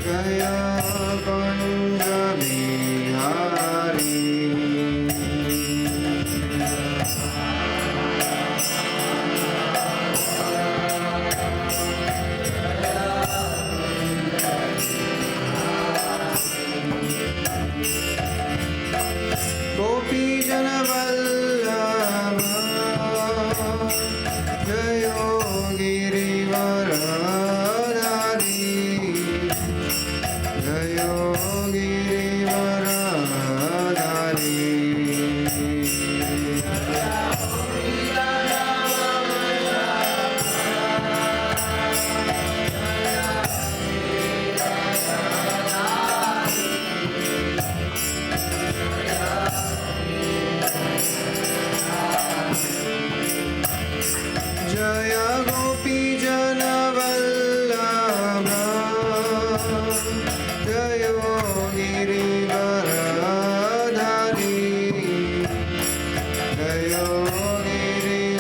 जय कुंज बिहारी गोपी जन वल्लभ जय गिरिवरधारी जय गिरिवरधारी जय गोपी जन वल्लभ जय गिरिवरधारी जय गिरिवरधारी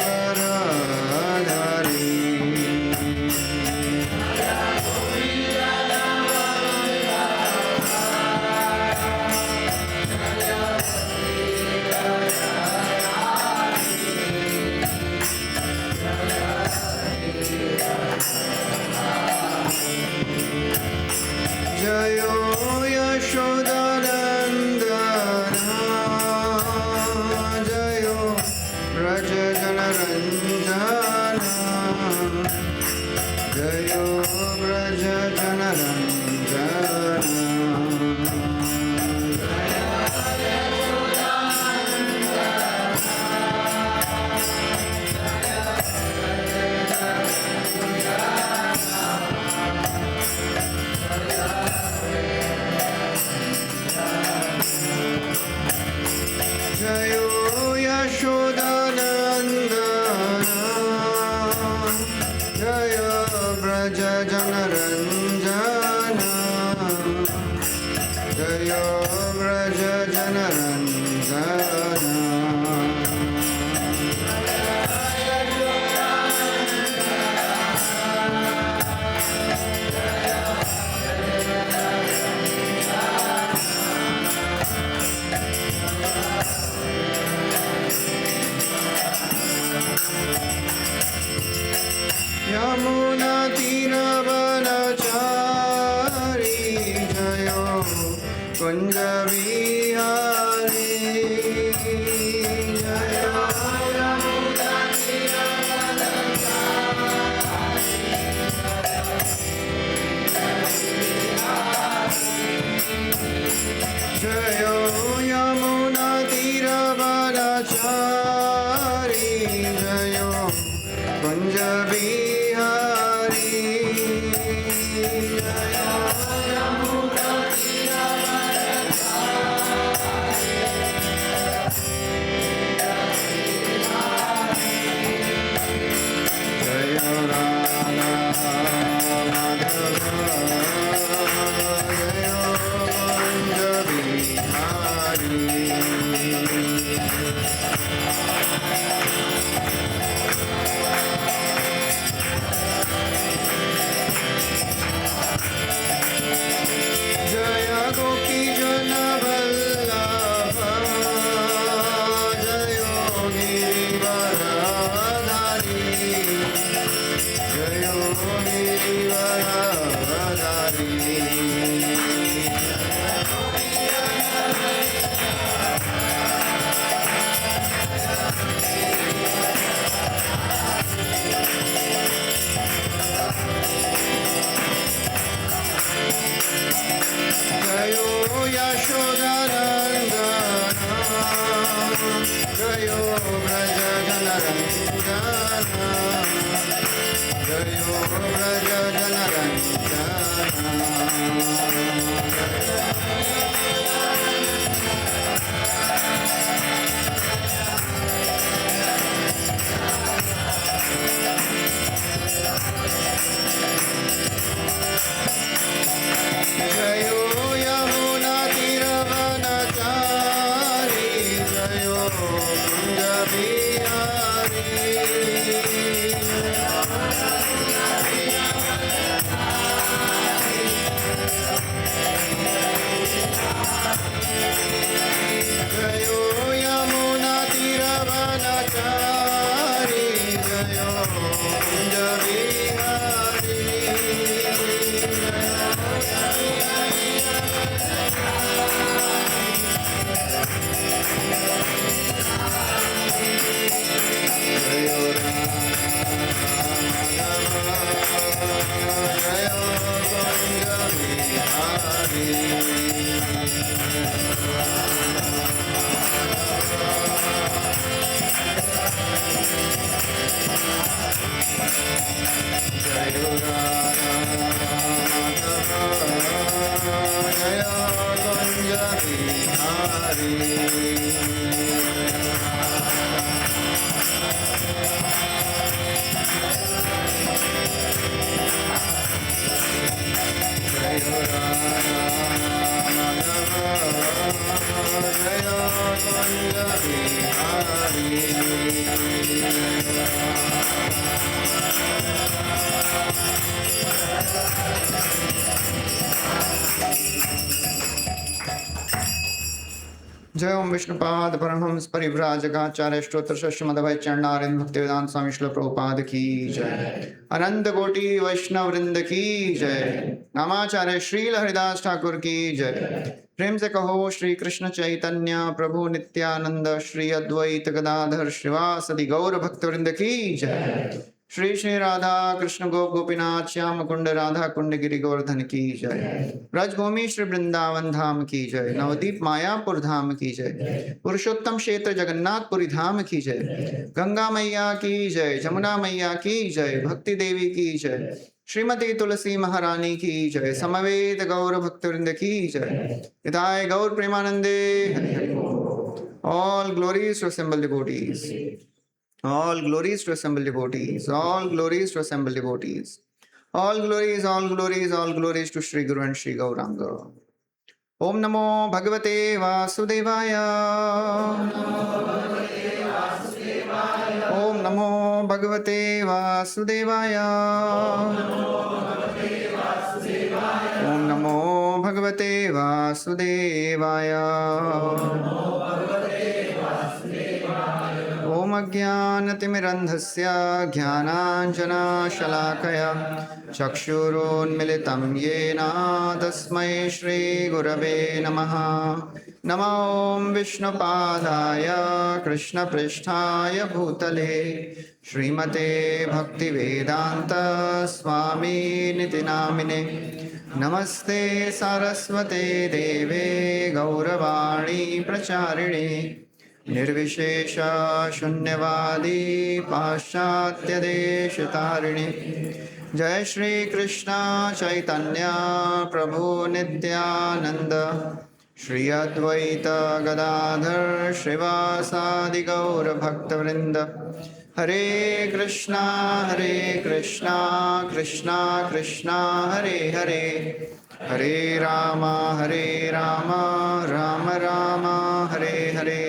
जय यशोदानंदन जय व्रज जनरंजन जय व्रज जनरंजन जय यशोदानंदन जय व्रज जनरंजन जय व्रज जनरंजन यमुना तीरवनचारी जय कुंज बिहारी जय यमुना जय यमुना तीरवनचारी जय कुंज बिहारी जय यमुना जय राधा माधव जय कुंज बिहारी जय गोपी जन वल्लभ जय गिरिवरधारी जय गिरिवरधारी जय यशोदानंदन जय व्रज जनरंजन जय व्रज जनरंजन जय ओम विष्णुपाद परमहंस परिव्राजकाचार्य स्तोत्र श्रीमद्वै चरणारिंद भक्तिवेदांत स्वामी श्रील प्रभुपाद की जय। अनंत कोटि वैष्णव वृंद की जय। नामाचार्य श्रील हरिदास ठाकुर की जय। प्रेम से कहो श्री कृष्ण चैतन्य प्रभु नित्यानंद श्री अद्वैत गदाधर श्रीवासदि गौर भक्तवृंद की जय। श्री श्री राधा कृष्ण गोप गोपीनाथ श्याम कुंड राधा कुंड गिरि गोवर्धन की जय। ब्रजभूमि श्री वृंदावन धाम की जय। नवदीप मायापुर धाम की जय। पुरुषोत्तम क्षेत्र जगन्नाथपुरी धाम की जय। गंगा मैया की जय। जमुना मैया की जय। भक्ति देवी की जय। श्रीमती तुलसी महारानी की जय। समवेत गौर भक्तवृंद की जय। हिताय गौर प्रेमानंदे हरि हरि बोल। All glories to assembled devotees. All glories to assemble devotees. All glories to assemble devotees. All glories, all glories, all glories to Shri Guru and Shri Gauranga. Om Namo Bhagavate Vasudevaya. Om Namo Bhagavate Vasudevaya. Om Namo Bhagavate Vasudevaya. ओम अज्ञानतिमिरन्धस्य ज्ञानाञ्जनशलाकया चक्षुरुन्मिलितं येन तस्मै श्रीगुरवे नमः। नमो ॐ विष्णुपादाय कृष्णपृष्ठाय भूतले श्रीमते भक्तिवेदान्त स्वामीनिति नामिने। नमस्ते सारस्वते देवे गौरवाणी प्रचारिणे निर्विशेष शून्यवादी पाश्चात्य देश तारिणी। जय श्री कृष्ण चैतन्य प्रभु नित्यानंद श्री अद्वैत गदाधर श्रीवासादि गौर भक्तवृंद। हरे कृष्णा कृष्णा कृष्णा हरे हरे हरे राम राम राम हरे हरे।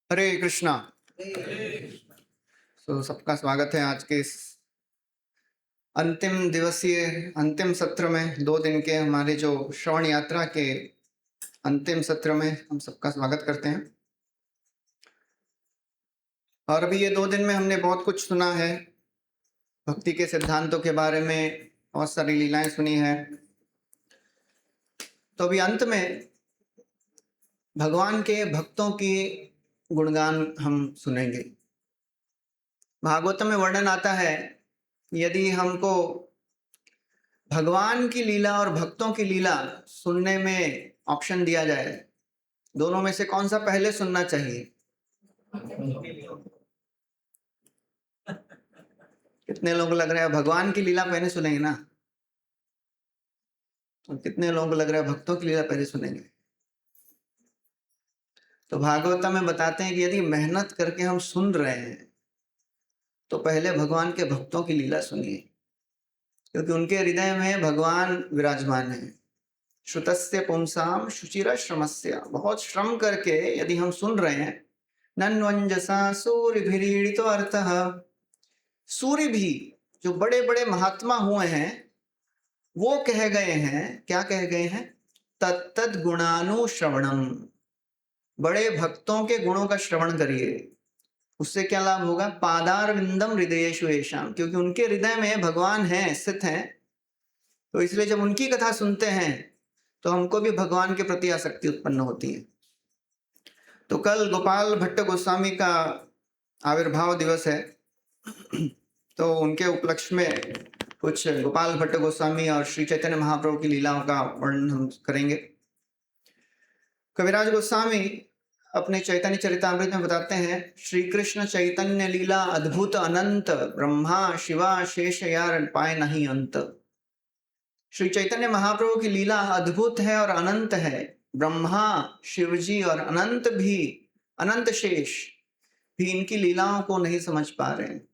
हरे कृष्णा। तो सबका स्वागत है आज के इस अंतिम दिवसीय अंतिम सत्र में। 2 दिन के हमारे जो श्रवण यात्रा के अंतिम सत्र में हम सबका स्वागत करते हैं। और अभी ये 2 दिन में हमने बहुत कुछ सुना है, भक्ति के सिद्धांतों के बारे में बहुत सारी लीलाएं सुनी है। तो अभी अंत में भगवान के भक्तों की गुणगान हम सुनेंगे। भागवतम में वर्णन आता है, यदि हमको भगवान की लीला और भक्तों की लीला सुनने में ऑप्शन दिया जाए, दोनों में से कौन सा पहले सुनना चाहिए? कितने लोग लग रहा है भगवान की लीला पहले सुनेंगे ना, और कितने लोगों को लग रहा है भक्तों की लीला पहले सुनेंगे? तो भागवतम में बताते हैं कि यदि मेहनत करके हम सुन रहे हैं तो पहले भगवान के भक्तों की लीला सुनिए, क्योंकि उनके हृदय में भगवान विराजमान है। श्रुतस्य पुंसाम शुचिर श्रमस्य, बहुत श्रम करके यदि हम सुन रहे हैं। नन्वंजसा सूर्यभिरीडितो अर्थः, सूर्य भी जो बड़े बड़े महात्मा हुए हैं वो कह गए हैं, क्या कह गए हैं? तत्तद गुणानुश्रवणम, बड़े भक्तों के गुणों का श्रवण करिए। उससे क्या लाभ होगा? पादारविंदम हृदयेषु येषाम्, क्योंकि उनके हृदय में भगवान हैं, स्थित हैं। तो इसलिए जब उनकी कथा सुनते हैं तो हमको भी भगवान के प्रति आसक्ति उत्पन्न होती है। तो कल गोपाल भट्ट गोस्वामी का आविर्भाव दिवस है, तो उनके उपलक्ष्य में कुछ गोपाल भट्ट गोस्वामी और श्री चैतन्य महाप्रभु की लीलाओं का वर्णन हम करेंगे। कविराज गोस्वामी अपने चैतन्य चरितामृत में बताते हैं, श्री कृष्ण चैतन्य लीला अद्भुत अनंत, ब्रह्मा शिवा शेष यार पाए नहीं अंत। श्री चैतन्य महाप्रभु की लीला अद्भुत है और अनंत है। ब्रह्मा शिवजी और अनंत शेष भी इनकी लीलाओं को नहीं समझ पा रहे हैं।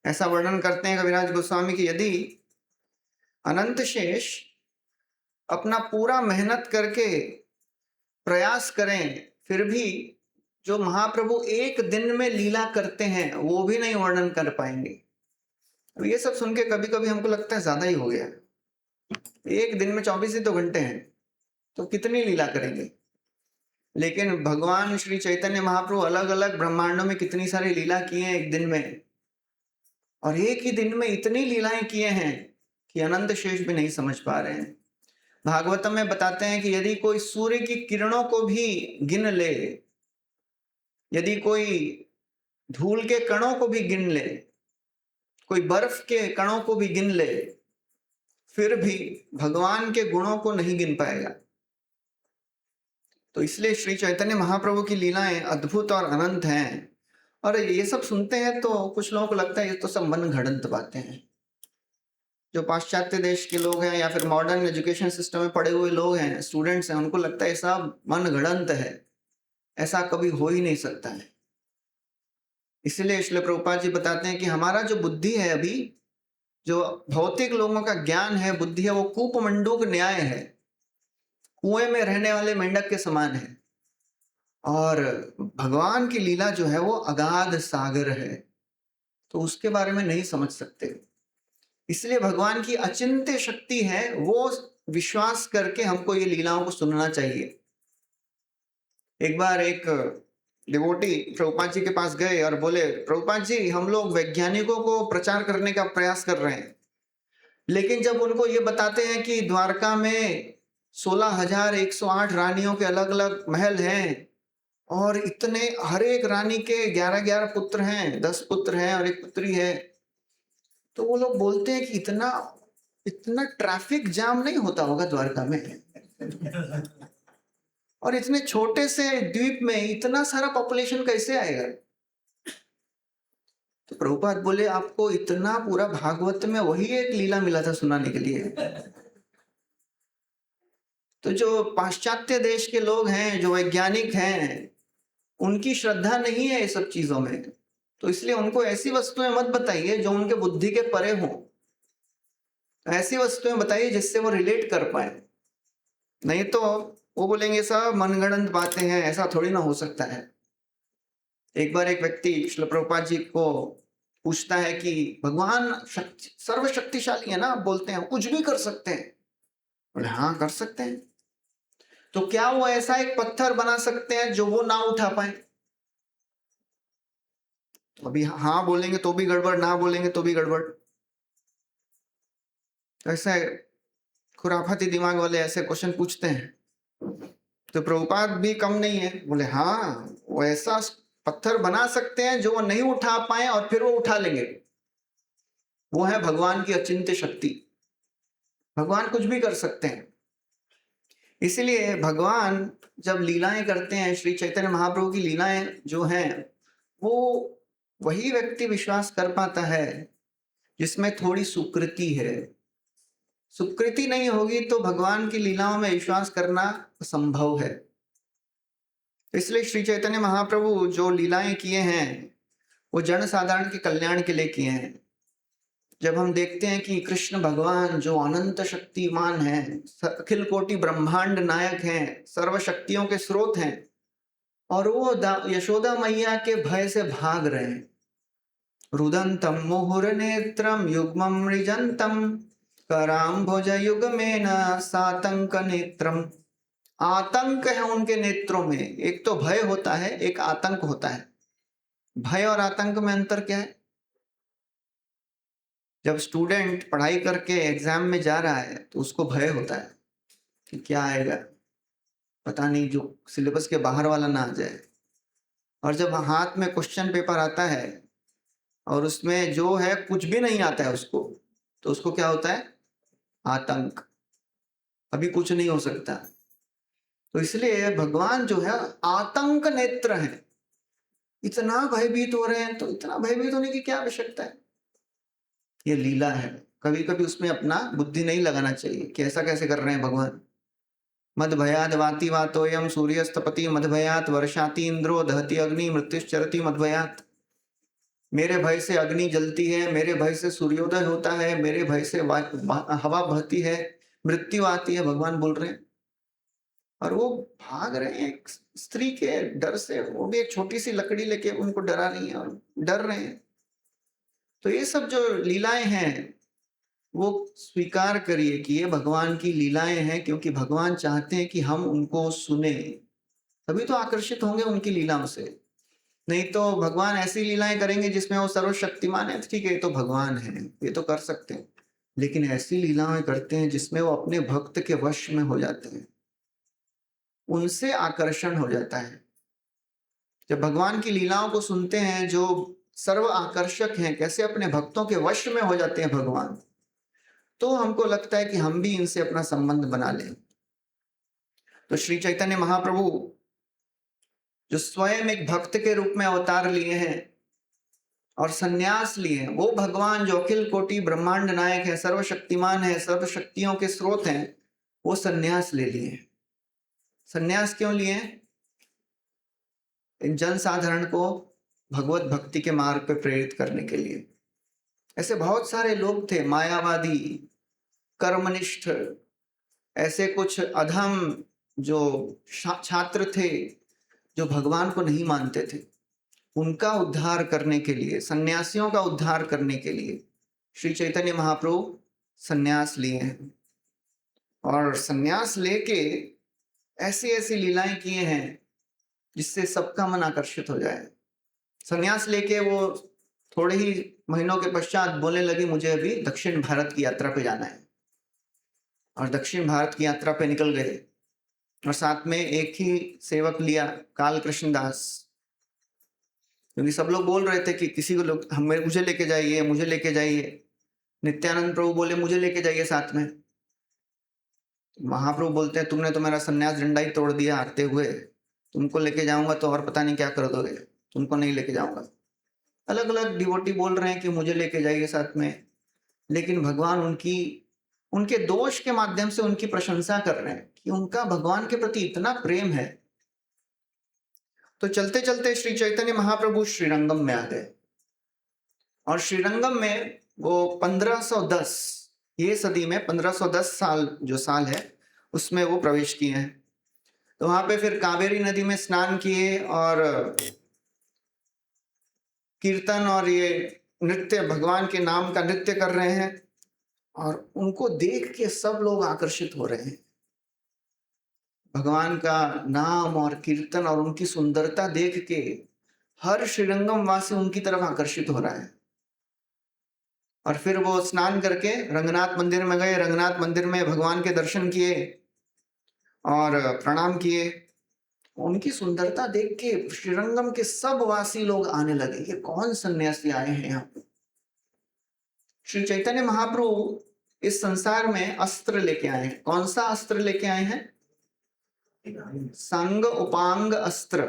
ऐसा वर्णन करते हैं कविराज गोस्वामी कि यदि अनंत शेष अपना पूरा मेहनत करके प्रयास करें, फिर भी जो महाप्रभु एक दिन में लीला करते हैं वो भी नहीं वर्णन कर पाएंगे। अब ये सब सुन के कभी कभी हमको लगता है ज्यादा ही हो गया। एक दिन में 24 ही तो घंटे हैं, तो कितनी लीला करेंगे। लेकिन भगवान श्री चैतन्य महाप्रभु अलग अलग ब्रह्मांडों में कितनी सारी लीला किए हैं एक दिन में, और एक ही दिन में इतनी लीलाएं किए हैं कि अनंत शेष भी नहीं समझ पा रहे हैं। भागवतम में बताते हैं कि यदि कोई सूर्य की किरणों को भी गिन ले, यदि कोई धूल के कणों को भी गिन ले, कोई बर्फ के कणों को भी गिन ले, फिर भी भगवान के गुणों को नहीं गिन पाएगा। तो इसलिए श्री चैतन्य महाप्रभु की लीलाएं अद्भुत और अनंत हैं। और ये सब सुनते हैं तो कुछ लोगों को लगता है ये तो सब मन घड़ंत बातें हैं। जो पाश्चात्य देश के लोग हैं या फिर मॉडर्न एजुकेशन सिस्टम में पढ़े हुए लोग हैं, स्टूडेंट्स हैं, उनको लगता है ऐसा मन घड़ंत है, ऐसा कभी हो ही नहीं सकता है। इसलिए श्रील प्रभुपाद जी बताते हैं कि हमारा जो बुद्धि है, अभी जो भौतिक लोगों का ज्ञान है, बुद्धि है, वो कूप मंडूक न्याय है, कुएं में रहने वाले मेंढक के समान है। और भगवान की लीला जो है वो अगाध सागर है, तो उसके बारे में नहीं समझ सकते। इसलिए भगवान की अचिंत्य शक्ति है, वो विश्वास करके हमको ये लीलाओं को सुनना चाहिए। एक बार एक डिवोटी प्रभुपाद जी के पास गए और बोले, प्रभुपाद जी हम लोग वैज्ञानिकों को प्रचार करने का प्रयास कर रहे हैं, लेकिन जब उनको ये बताते हैं कि द्वारका में 16,108 रानियों के अलग अलग महल हैं और इतने हर एक रानी के 11-11 पुत्र हैं, 10 पुत्र हैं और एक पुत्री है, तो वो लोग बोलते हैं कि इतना ट्रैफिक जाम नहीं होता होगा द्वारका में और इतने छोटे से द्वीप में इतना सारा पॉपुलेशन कैसे आएगा। तो प्रभुपाद बोले, आपको इतना पूरा भागवत में वही एक लीला मिला था सुनाने के लिए। तो जो पाश्चात्य देश के लोग हैं, जो वैज्ञानिक हैं, उनकी श्रद्धा नहीं है ये सब चीजों में, तो इसलिए उनको ऐसी वस्तुएं मत बताइए जो उनके बुद्धि के परे हों। ऐसी वस्तुएं बताइए जिससे वो रिलेट कर पाए, नहीं तो वो बोलेंगे सब मनगढ़ंत बातें हैं, ऐसा थोड़ी ना हो सकता है। एक बार एक व्यक्ति श्रील प्रभुपाद जी को पूछता है कि भगवान सर्वशक्तिशाली है ना, आप बोलते हैं कुछ भी कर सकते हैं। बोले हाँ कर सकते हैं, तो क्या वो ऐसा एक पत्थर बना सकते हैं जो वो ना उठा पाए? अभी हाँ बोलेंगे तो भी गड़बड़, ना बोलेंगे तो भी गड़बड़। ऐसा खुराफाती दिमाग वाले ऐसे क्वेश्चन पूछते हैं। तो प्रभुपाद भी कम नहीं है, बोले हाँ वो ऐसा पत्थर बना सकते हैं जो वो नहीं उठा पाए और फिर वो उठा लेंगे। वो है भगवान की अचिंत्य शक्ति। भगवान कुछ भी कर सकते हैं। इसलिए भगवान जब लीलाएं करते हैं, श्री चैतन्य महाप्रभु की लीलाएं जो हैं, वो वही व्यक्ति विश्वास कर पाता है जिसमें थोड़ी सुकृति है। सुकृति नहीं होगी तो भगवान की लीलाओं में विश्वास करना असंभव है। इसलिए श्री चैतन्य महाप्रभु जो लीलाएं किए हैं वो जन साधारण के कल्याण के लिए किए हैं। जब हम देखते हैं कि कृष्ण भगवान जो अनंत शक्तिमान हैं, अखिल कोटि ब्रह्मांड नायक हैं, सर्व शक्तियों के स्रोत हैं, और वो यशोदा मैया के भय से भाग रहे हैं। रुदंतम मुहुर्नेत्रम युग्मम मृजंतम कराम्भोज युगमेन सातंक नेत्रम। आतंक है उनके नेत्रों में। एक तो भय होता है, एक आतंक होता है। भय और आतंक में अंतर क्या है? जब स्टूडेंट पढ़ाई करके एग्जाम में जा रहा है तो उसको भय होता है कि क्या आएगा, पता नहीं, जो सिलेबस के बाहर वाला ना आ जाए। और जब हाथ में क्वेश्चन पेपर आता है और उसमें जो है कुछ भी नहीं आता है उसको, तो उसको क्या होता है? आतंक। अभी कुछ नहीं हो सकता। तो इसलिए भगवान जो है आतंक नेत्र है। इतना भयभीत हो रहे हैं, तो इतना भयभीत होने की क्या आवश्यकता है? ये लीला है। कभी कभी उसमें अपना बुद्धि नहीं लगाना चाहिए कि ऐसा कैसे कर रहे हैं भगवान। मद भयाद वाति वातोयम सूर्यस्तपति मद भयात वर्षाति इंद्रो दहति अग्नि मृत्युश्चरति मद भयात। मेरे भय से अग्नि जलती है, मेरे भय से सूर्योदय होता है, मेरे भय से हवा बहती है, मृत्यु आती है, भगवान बोल रहे हैं। और वो भाग रहे हैं एक स्त्री के डर से, वो भी एक छोटी सी लकड़ी लेके उनको डरा रही है और डर रहे हैं। तो ये सब जो लीलाएं हैं वो स्वीकार करिए कि ये भगवान की लीलाएं हैं, क्योंकि भगवान चाहते हैं कि हम उनको सुने, तभी तो आकर्षित होंगे उनकी लीलाओं से। नहीं तो भगवान ऐसी लीलाएं करेंगे जिसमें वो सर्वशक्तिमान है, ठीक है, ये तो भगवान है, ये तो कर सकते हैं। लेकिन ऐसी लीलाएं करते हैं जिसमें वो अपने भक्त के वश में हो जाते हैं, उनसे आकर्षण हो जाता है। जब भगवान की लीलाओं को सुनते हैं जो सर्व आकर्षक हैं, कैसे अपने भक्तों के वश में हो जाते हैं भगवान, तो हमको लगता है कि हम भी इनसे अपना संबंध बना लें। तो श्री चैतन्य महाप्रभु जो स्वयं एक भक्त के रूप में अवतार लिए हैं और सन्यास लिए हैं, वो भगवान जो अखिल कोटि ब्रह्मांड नायक है, सर्वशक्तिमान है, सर्व शक्तियों के स्रोत हैं, वो सन्यास ले लिए हैं। सन्यास क्यों लिए? जन साधारण को भगवत भक्ति के मार्ग पे प्रेरित करने के लिए। ऐसे बहुत सारे लोग थे, मायावादी, कर्मनिष्ठ, ऐसे कुछ अधम जो छात्र थे जो भगवान को नहीं मानते थे, उनका उद्धार करने के लिए, सन्यासियों का उद्धार करने के लिए श्री चैतन्य महाप्रभु सन्यास लिए हैं। और सन्यास लेके ऐसी ऐसी लीलाएं किए हैं जिससे सबका मन आकर्षित हो जाए। सन्यास लेके वो थोड़े ही महीनों के पश्चात बोलने लगी, मुझे अभी दक्षिण भारत की यात्रा पे जाना है। और दक्षिण भारत की यात्रा पे निकल गए और साथ में एक ही सेवक लिया, काल कृष्णदास, क्योंकि सब लोग बोल रहे थे कि किसी को लोग मुझे लेके जाइए, मुझे लेके जाइए। नित्यानंद प्रभु बोले मुझे लेके जाइए साथ में। महाप्रभु बोलते हैं तुमने तो मेरा सन्यास झंडा ही तोड़ दिया आते हुए, तुमको लेके जाऊंगा तो और पता नहीं क्या कर दोगे, तुमको नहीं लेके जाऊंगा। अलग अलग डिवोटी बोल रहे हैं कि मुझे लेके जाइए साथ में, लेकिन भगवान उनके दोष के माध्यम से उनकी प्रशंसा कर रहे हैं कि उनका भगवान के प्रति इतना प्रेम है। तो चलते चलते श्री चैतन्य महाप्रभु श्रीरंगम में आ गए और श्रीरंगम में वो 1510, ये सदी में 1510 साल जो साल है उसमें वो प्रवेश किए हैं। तो वहां पे फिर कावेरी नदी में स्नान किए और कीर्तन और ये नृत्य, भगवान के नाम का नृत्य कर रहे हैं और उनको देख के सब लोग आकर्षित हो रहे हैं। भगवान का नाम और कीर्तन और उनकी सुंदरता देख के हर श्रीरंगम वासी उनकी तरफ आकर्षित हो रहा है। और फिर वो स्नान करके रंगनाथ मंदिर में गए, रंगनाथ मंदिर में भगवान के दर्शन किए और प्रणाम किए। उनकी सुंदरता देख के श्रीरंगम के सब वासी लोग आने लगे, ये कौन सन्यासी आए हैं यहाँ पे। श्री चैतन्य महाप्रभु इस संसार में अस्त्र लेके आए हैं। कौन सा अस्त्र लेके आए हैं? संग उपांग अस्त्र,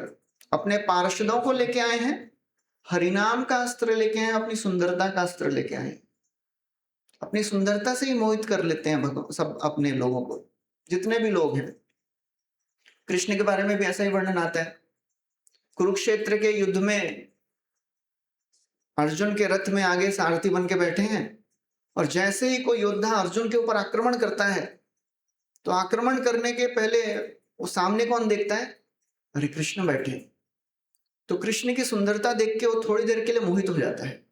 अपने पार्षदों को लेके आए हैं। हरिनाम का अस्त्र लेके आए हैं, अपनी सुंदरता का अस्त्र लेके आए हैं। अपनी सुंदरता से ही मोहित कर लेते हैं सब अपने लोगों को, जितने भी लोग हैं। कृष्ण के बारे में भी ऐसा ही वर्णन आता है। कुरुक्षेत्र के युद्ध में अर्जुन के रथ में आगे सारथी बन के बैठे हैं और जैसे ही कोई योद्धा अर्जुन के ऊपर आक्रमण करता है तो आक्रमण करने के पहले वो सामने कौन देखता है? अरे कृष्ण बैठे। तो कृष्ण की सुंदरता देख के वो थोड़ी देर के लिए मोहित हो जाता है,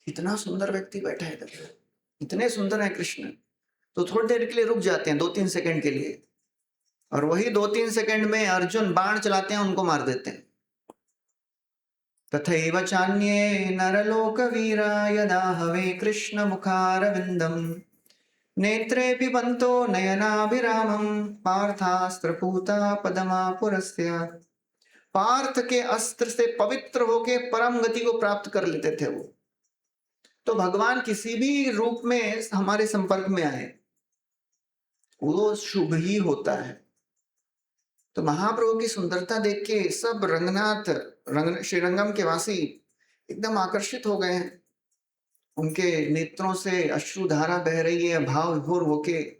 इतना सुंदर व्यक्ति बैठा है इधर, इतने सुंदर है कृष्ण। तो थोड़ी देर के लिए रुक जाते हैं, 2-3 सेकंड के लिए, और वही 2-3 सेकंड में अर्जुन बाण चलाते हैं, उनको मार देते हैं। तथैव चान्ये नरलोक वीरा यदा हवे कृष्ण मुखारविंदम नेत्रे पिबन्तो नयनाभिरामं पार्थास्त्रपूता पदमापुरस्य। पार्थ के अस्त्र से पवित्र होके परम गति को प्राप्त कर लेते थे वो। तो भगवान किसी भी रूप में हमारे संपर्क में आए वो शुभ ही होता है। तो महाप्रभु की सुंदरता देख के सब श्रीरंगम के वासी एकदम आकर्षित हो गए हैं। उनके नेत्रों से अश्रुधारा बह रही है, भाव विभोर होके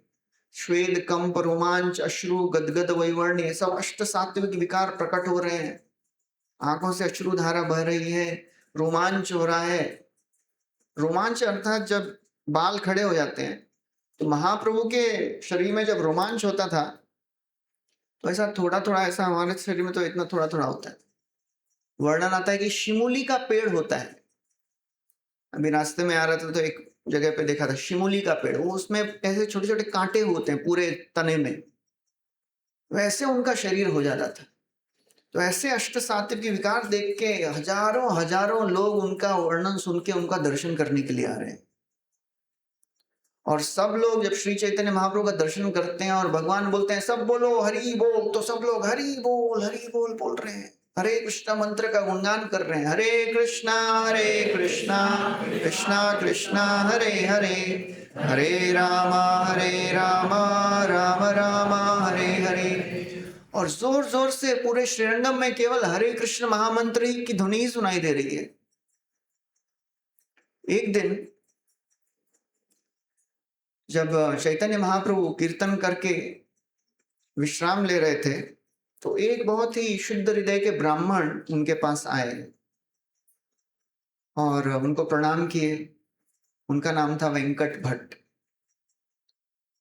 श्वेद कंप रोमांच अश्रु गदगद वैवर्ण ये सब अष्ट सात्विक विकार प्रकट हो रहे हैं। आंखों से अश्रुधारा बह रही है, रोमांच हो रहा है। रोमांच अर्थात जब बाल खड़े हो जाते हैं, तो महाप्रभु के शरीर में जब रोमांच होता था तो ऐसा थोड़ा थोड़ा, ऐसा हमारे शरीर में तो इतना थोड़ा थोड़ा होता है। वर्णन आता है कि शिमूली का पेड़ होता है। अभी रास्ते में आ रहा था तो एक जगह पे देखा था शिमूली का पेड़, वो उसमें ऐसे छोटे छोटे कांटे होते हैं पूरे तने में, वैसे उनका शरीर हो जाता था। तो ऐसे अष्ट सात्विक के विकार देख के हजारों हजारों लोग उनका वर्णन सुन के उनका दर्शन करने के लिए आ रहे हैं। और सब लोग जब श्री चैतन्य महाप्रभु का दर्शन करते हैं और भगवान बोलते हैं सब बोलो हरि बोल, तो सब लोग हरि बोल बोल रहे हैं, हरे कृष्णा मंत्र का गुणगान कर रहे हैं। हरे कृष्णा कृष्णा कृष्णा हरे हरे, हरे राम राम राम हरे हरे। और जोर जोर से पूरे श्रीरंगम में केवल हरे कृष्ण महामंत्र ही की ध्वनि ही सुनाई दे रही है। एक दिन जब चैतन्य महाप्रभु कीर्तन करके विश्राम ले रहे थे, तो एक बहुत ही शुद्ध हृदय के ब्राह्मण उनके पास आए और उनको प्रणाम किए। उनका नाम था वेंकट भट्ट।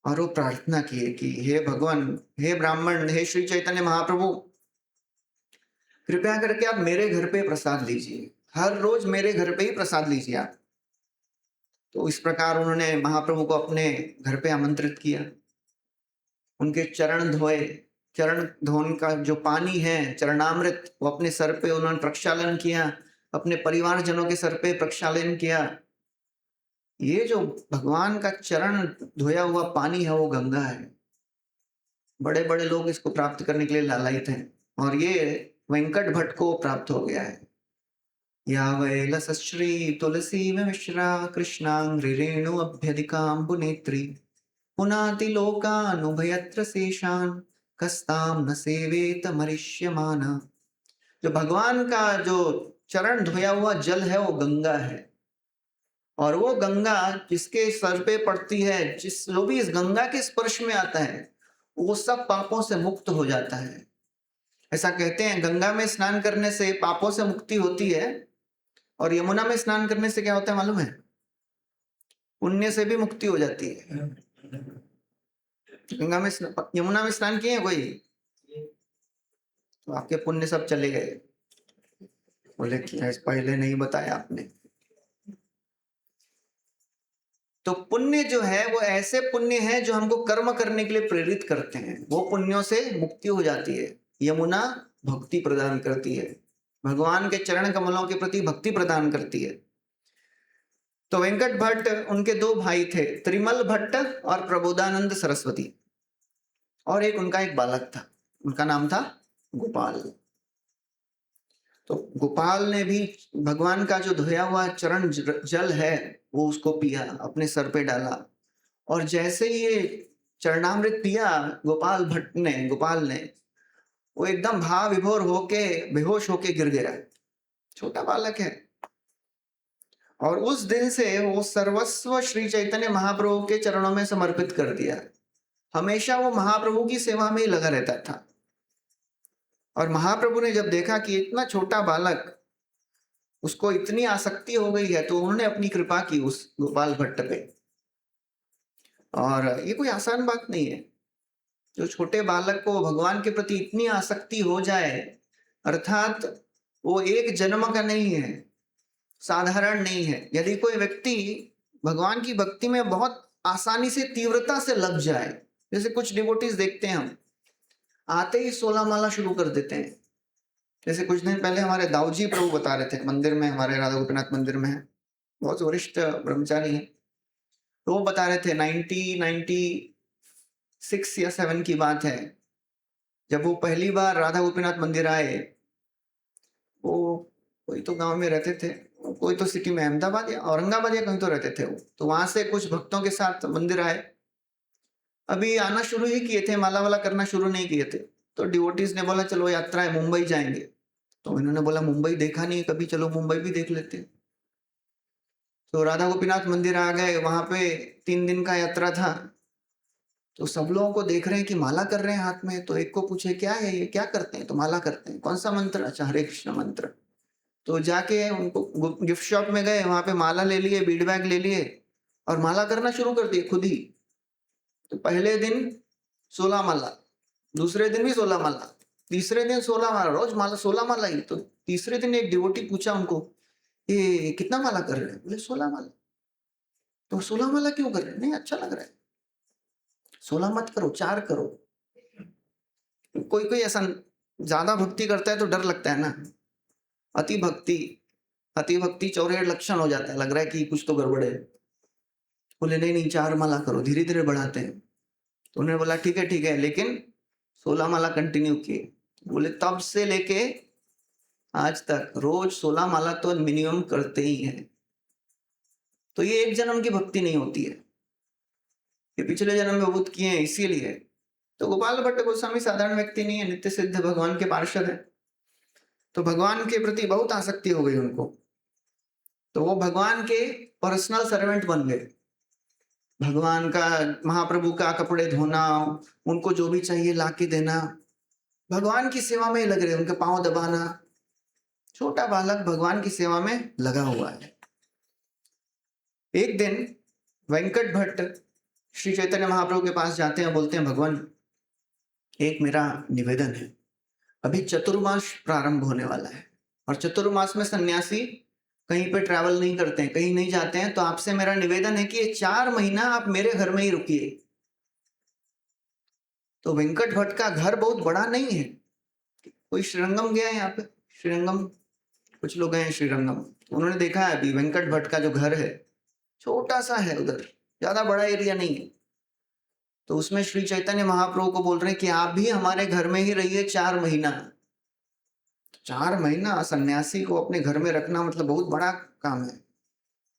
और वो प्रार्थना किए कि हे भगवान, हे ब्राह्मण, हे श्री चैतन्य महाप्रभु, कृपया करके आप मेरे घर पे प्रसाद लीजिए, हर रोज मेरे घर पे ही प्रसाद लीजिए आप। तो इस प्रकार उन्होंने महाप्रभु को अपने घर पे आमंत्रित किया। उनके चरण धोए, चरण धोने का जो पानी है चरणामृत, वो अपने सर पे उन्होंने प्रक्षालन किया, अपने परिवारजनों के सर पे प्रक्षालन किया। ये जो भगवान का चरण धोया हुआ पानी है वो गंगा है। बड़े बड़े लोग इसको प्राप्त करने के लिए लालायित हैं और ये वेंकट भट्ट को प्राप्त हो गया है। या वै लसश्री तुलसी में मिश्रा कृष्णांग्रि रेणु अभ्यधिकाम्बु नेत्री पुनाति लोकानुभयत्र शेषान कस्ताम न सेवेत मरिष्यमाना। जो भगवान का जो चरण धोया हुआ जल है वो गंगा है, और वो गंगा जिसके सर पे पड़ती है, जो भी इस गंगा के स्पर्श में आता है वो सब पापों से मुक्त हो जाता है। ऐसा कहते हैं गंगा में स्नान करने से पापों से मुक्ति होती है, और यमुना में स्नान करने से क्या होता है मालूम है? पुण्य से भी मुक्ति हो जाती है। गंगा में यमुना में स्नान किए कोई? तो आपके पुण्य सब चले गए। बोले कि पहले नहीं बताया आपने। तो पुण्य जो है वो ऐसे पुण्य है जो हमको कर्म करने के लिए प्रेरित करते हैं, वो पुण्यों से मुक्ति हो जाती है। यमुना भक्ति प्रदान करती है, भगवान के चरण कमलों के प्रति भक्ति प्रदान करती है। तो वेंकट भट्ट, उनके दो भाई थे, त्रिमल भट्ट और प्रबोधानंद सरस्वती, और उनका एक बालक था, उनका नाम था गोपाल। तो गोपाल ने भी भगवान का जो धोया हुआ चरण जल है वो उसको पिया, अपने सर पे डाला, और जैसे ये चरणामृत पिया गोपाल ने वो एकदम भाव विभोर होके बेहोश होके गिर गया। छोटा बालक है। और उस दिन से वो सर्वस्व श्री चैतन्य महाप्रभु के चरणों में समर्पित कर दिया। हमेशा वो महाप्रभु की सेवा में ही लगा रहता था। और महाप्रभु ने जब देखा कि इतना छोटा बालक, उसको इतनी आसक्ति हो गई है, तो उन्होंने अपनी कृपा की उस गोपाल भट्ट पे। और ये कोई आसान बात नहीं है, जो छोटे बालक को भगवान के प्रति इतनी आसक्ति हो जाए, अर्थात वो एक जन्म का नहीं है, साधारण नहीं है। यदि कोई व्यक्ति भगवान की भक्ति में बहुत आसानी से तीव्रता से लग जाए, जैसे कुछ डिवोटीज देखते हैं हम, आते ही 16 माला शुरू कर देते हैं। जैसे कुछ दिन पहले हमारे दाऊजी प्रभु बता रहे थे, मंदिर में, हमारे राधा गोपीनाथ मंदिर में है, बहुत वरिष्ठ ब्रह्मचारी हैं, तो वो बता रहे थे 1996 या 7 की बात है, जब वो पहली बार राधा गोपीनाथ मंदिर आए। वो कोई तो गांव में रहते थे, कोई तो सिटी में अहमदाबाद या औरंगाबाद या कहीं तो रहते थे वो, तो वहां से कुछ भक्तों के साथ मंदिर आए। अभी आना शुरू ही किए थे, माला वाला करना शुरू नहीं किए थे। तो डिवोटीज ने बोला चलो यात्रा है, मुंबई जाएंगे। तो इन्होंने बोला मुंबई देखा नहीं कभी, चलो मुंबई भी देख लेते हैं। तो राधा गोपीनाथ मंदिर आ गए, वहां पे 3 दिन का यात्रा था। तो सब लोगों को देख रहे हैं कि माला कर रहे हैं हाथ में। तो एक को पूछे क्या है ये, क्या करते हैं? तो माला करते हैं। कौन सा मंत्र? अच्छा, हरे कृष्ण मंत्र। तो जाके उनको गिफ्ट शॉप में गए, वहां पे माला ले लिए, बीड बैग ले लिए और माला करना शुरू कर दिए खुद ही। तो पहले दिन 16 माला, दूसरे दिन भी 16 माला, तीसरे दिन 16 माला, रोज माला 16 माला ही। तो तीसरे दिन एक डिवोटी पूछा उनको, ये कितना माला कर रहे हैं? बोले 16 माला। तो 16 माला क्यों कर रहे हैं? नहीं, अच्छा लग रहा है। 16 मत करो, 4 करो। कोई कोई ऐसा ज्यादा भक्ति करता है तो डर लगता है ना। अति भक्ति, अति भक्ति 64 लक्षण हो जाता है, लग रहा है कि कुछ तो गड़बड़ है। बोले नहीं नहीं, 4 माला करो, धीरे धीरे बढ़ाते हैं। तो उन्होंने बोला ठीक है, लेकिन 16 माला कंटिन्यू किए। बोले तब से लेके आज तक रोज 16 माला तो मिनिमम करते ही हैं। तो ये एक जन्म की भक्ति नहीं होती है, ये पिछले जन्म में बहुत किए हैं इसीलिए। तो गोपाल भट्ट गोस्वामी साधारण व्यक्ति नहीं है, नित्य सिद्ध भगवान के पार्षद है। तो भगवान के प्रति बहुत आसक्ति हो गई उनको, तो वो भगवान के पर्सनल सर्वेंट बन गए। भगवान का, महाप्रभु का कपड़े धोना, उनको जो भी चाहिए लाके देना, भगवान की सेवा में ही लग रहे, उनके पांव दबाना। छोटा बालक भगवान की सेवा में लगा हुआ है। एक दिन वेंकट भट्ट श्री चैतन्य महाप्रभु के पास जाते हैं, बोलते हैं भगवान एक मेरा निवेदन है, अभी चतुर्मास प्रारंभ होने वाला है और चतुर्मास में सन्यासी कहीं पे ट्रैवल नहीं करते हैं, कहीं नहीं जाते हैं। तो आपसे मेरा निवेदन है कि ये 4 महीना आप मेरे घर में ही रुकिए। तो वेंकट भट्ट का घर बहुत बड़ा नहीं है। कोई श्रीरंगम गया है यहाँ पे? श्रीरंगम कुछ लोग गए हैं श्रीरंगम, उन्होंने देखा है अभी वेंकट भट्ट का जो घर है छोटा सा है, उधर ज्यादा बड़ा एरिया नहीं है। तो उसमें श्री चैतन्य महाप्रभु को बोल रहे हैं कि आप भी हमारे घर में ही रहिए 4 महीना। 4 महीना सन्यासी को अपने घर में रखना मतलब बहुत बड़ा काम है,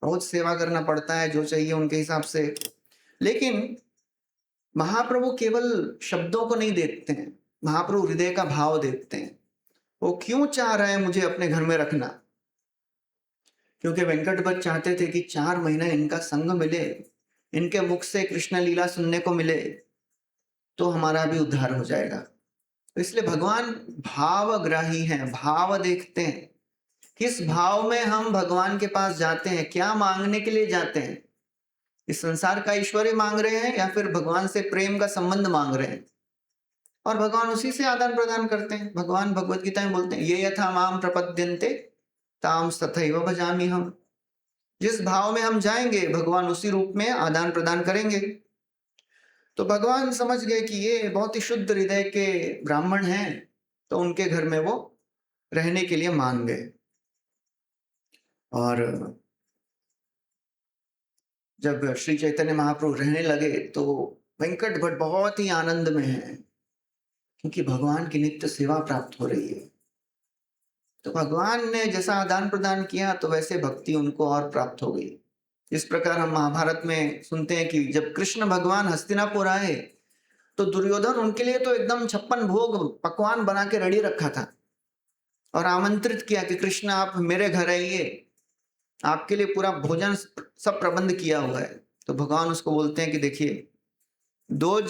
बहुत सेवा करना पड़ता है, जो चाहिए उनके हिसाब से। लेकिन महाप्रभु केवल शब्दों को नहीं देखते हैं, महाप्रभु हृदय का भाव देखते हैं। वो क्यों चाह रहे हैं मुझे अपने घर में रखना? क्योंकि वेंकट भट्ट चाहते थे कि 4 महीना इनका संग मिले, इनके मुख से कृष्ण लीला सुनने को मिले, तो हमारा भी उद्धार हो जाएगा। तो इसलिए भगवान भावग्राही हैं, भाव देखते हैं। किस भाव में हम भगवान के पास जाते हैं, क्या मांगने के लिए जाते हैं? इस संसार का ऐश्वर्य मांग रहे हैं या फिर भगवान से प्रेम का संबंध मांग रहे हैं? और भगवान उसी से आदान प्रदान करते हैं। भगवान भगवत गीता में बोलते हैं ये यथा माम प्रपद्यन्ते ताम तथैव भजामि हम। जिस भाव में हम जाएंगे भगवान उसी रूप में आदान प्रदान करेंगे। तो भगवान समझ गए कि ये बहुत ही शुद्ध हृदय के ब्राह्मण हैं, तो उनके घर में वो रहने के लिए मान गए। और जब श्री चैतन्य महाप्रभु रहने लगे तो वेंकट भट्ट बहुत ही आनंद में हैं, क्योंकि भगवान की नित्य सेवा प्राप्त हो रही है। तो भगवान ने जैसा आदान प्रदान किया तो वैसे भक्ति उनको और प्राप्त हो गई। इस प्रकार हम महाभारत में सुनते हैं कि जब कृष्ण भगवान हस्तिनापुर आए तो दुर्योधन उनके लिए तो एकदम 56 भोग पकवान बना के रेडी रखा था और आमंत्रित किया कि कृष्ण आप मेरे घर आइए, आपके लिए पूरा भोजन सब प्रबंध किया हुआ है। तो भगवान उसको बोलते हैं कि देखिए, दो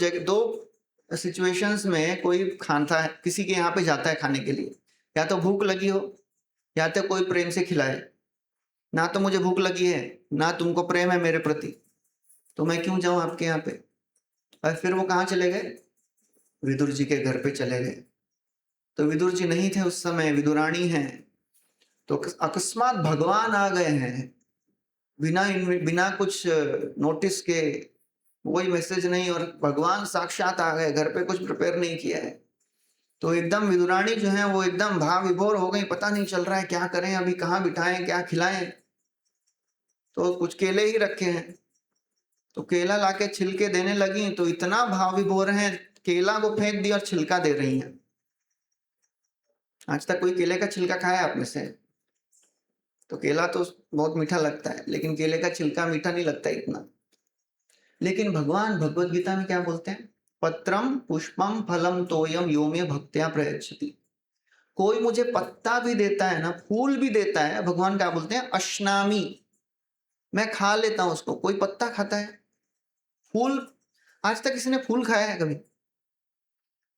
सिचुएशंस में कोई खाता है, किसी के यहाँ पे जाता है खाने के लिए, या तो भूख लगी हो या तो कोई प्रेम से खिलाए। ना तो मुझे भूख लगी है ना तुमको प्रेम है मेरे प्रति, तो मैं क्यों जाऊं आपके यहाँ पे? और फिर वो कहाँ चले गए? विदुर जी के घर पे चले गए। तो विदुर जी नहीं थे उस समय, विदुरानी हैं। तो अकस्मात भगवान आ गए हैं, बिना कुछ नोटिस के, कोई मैसेज नहीं, और भगवान साक्षात आ गए, घर पे कुछ प्रिपेयर नहीं किया है। तो एकदम विदुरानी जो है वो एकदम भाव विभोर हो गई, पता नहीं चल रहा है क्या करें, अभी कहाँ बिठाएं, क्या खिलाएं। तो कुछ केले ही रखे हैं, तो केला लाके छिलके देने लगी, तो इतना भाव विभोर हैं, केला को फेंक दिया और छिलका दे रही हैं। आज तक कोई केले का छिलका खाया आप में से? तो केला तो बहुत मीठा लगता है, लेकिन केले का छिलका मीठा नहीं लगता इतना। लेकिन भगवान भगवत गीता में क्या बोलते हैं? पत्रम पुष्पम फलम तोयम यो मे भक्त्या प्रयच्छति। कोई मुझे पत्ता भी देता है ना, फूल भी देता है, भगवान क्या बोलते हैं? अश्नामी, मैं खा लेता हूं उसको। कोई पत्ता खाता है? फूल, आज तक किसी ने फूल खाया है कभी?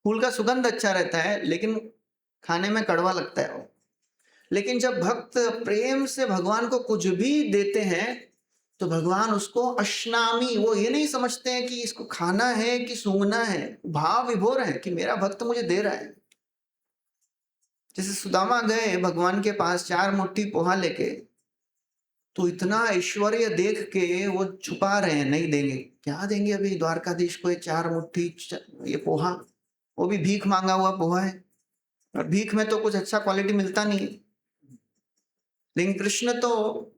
फूल का सुगंध अच्छा रहता है, लेकिन खाने में कड़वा लगता है वो। लेकिन जब भक्त प्रेम से भगवान को कुछ भी देते हैं तो भगवान उसको अश्नामी, वो ये नहीं समझते हैं कि इसको खाना है कि सूंघना है, भाव विभोर है कि मेरा भक्त मुझे दे रहा है। जैसे सुदामा गए भगवान के पास 4 मुट्ठी पोहा लेके, तो इतना ऐश्वर्य देख के वो छुपा रहे हैं, नहीं देंगे। क्या देंगे अभी द्वारकाधीश को ये 4 मुट्ठी ये पोहा, वो भी भीख मांगा हुआ पोहा है, और भीख में तो कुछ अच्छा क्वालिटी मिलता नहीं है। लेकिन कृष्ण तो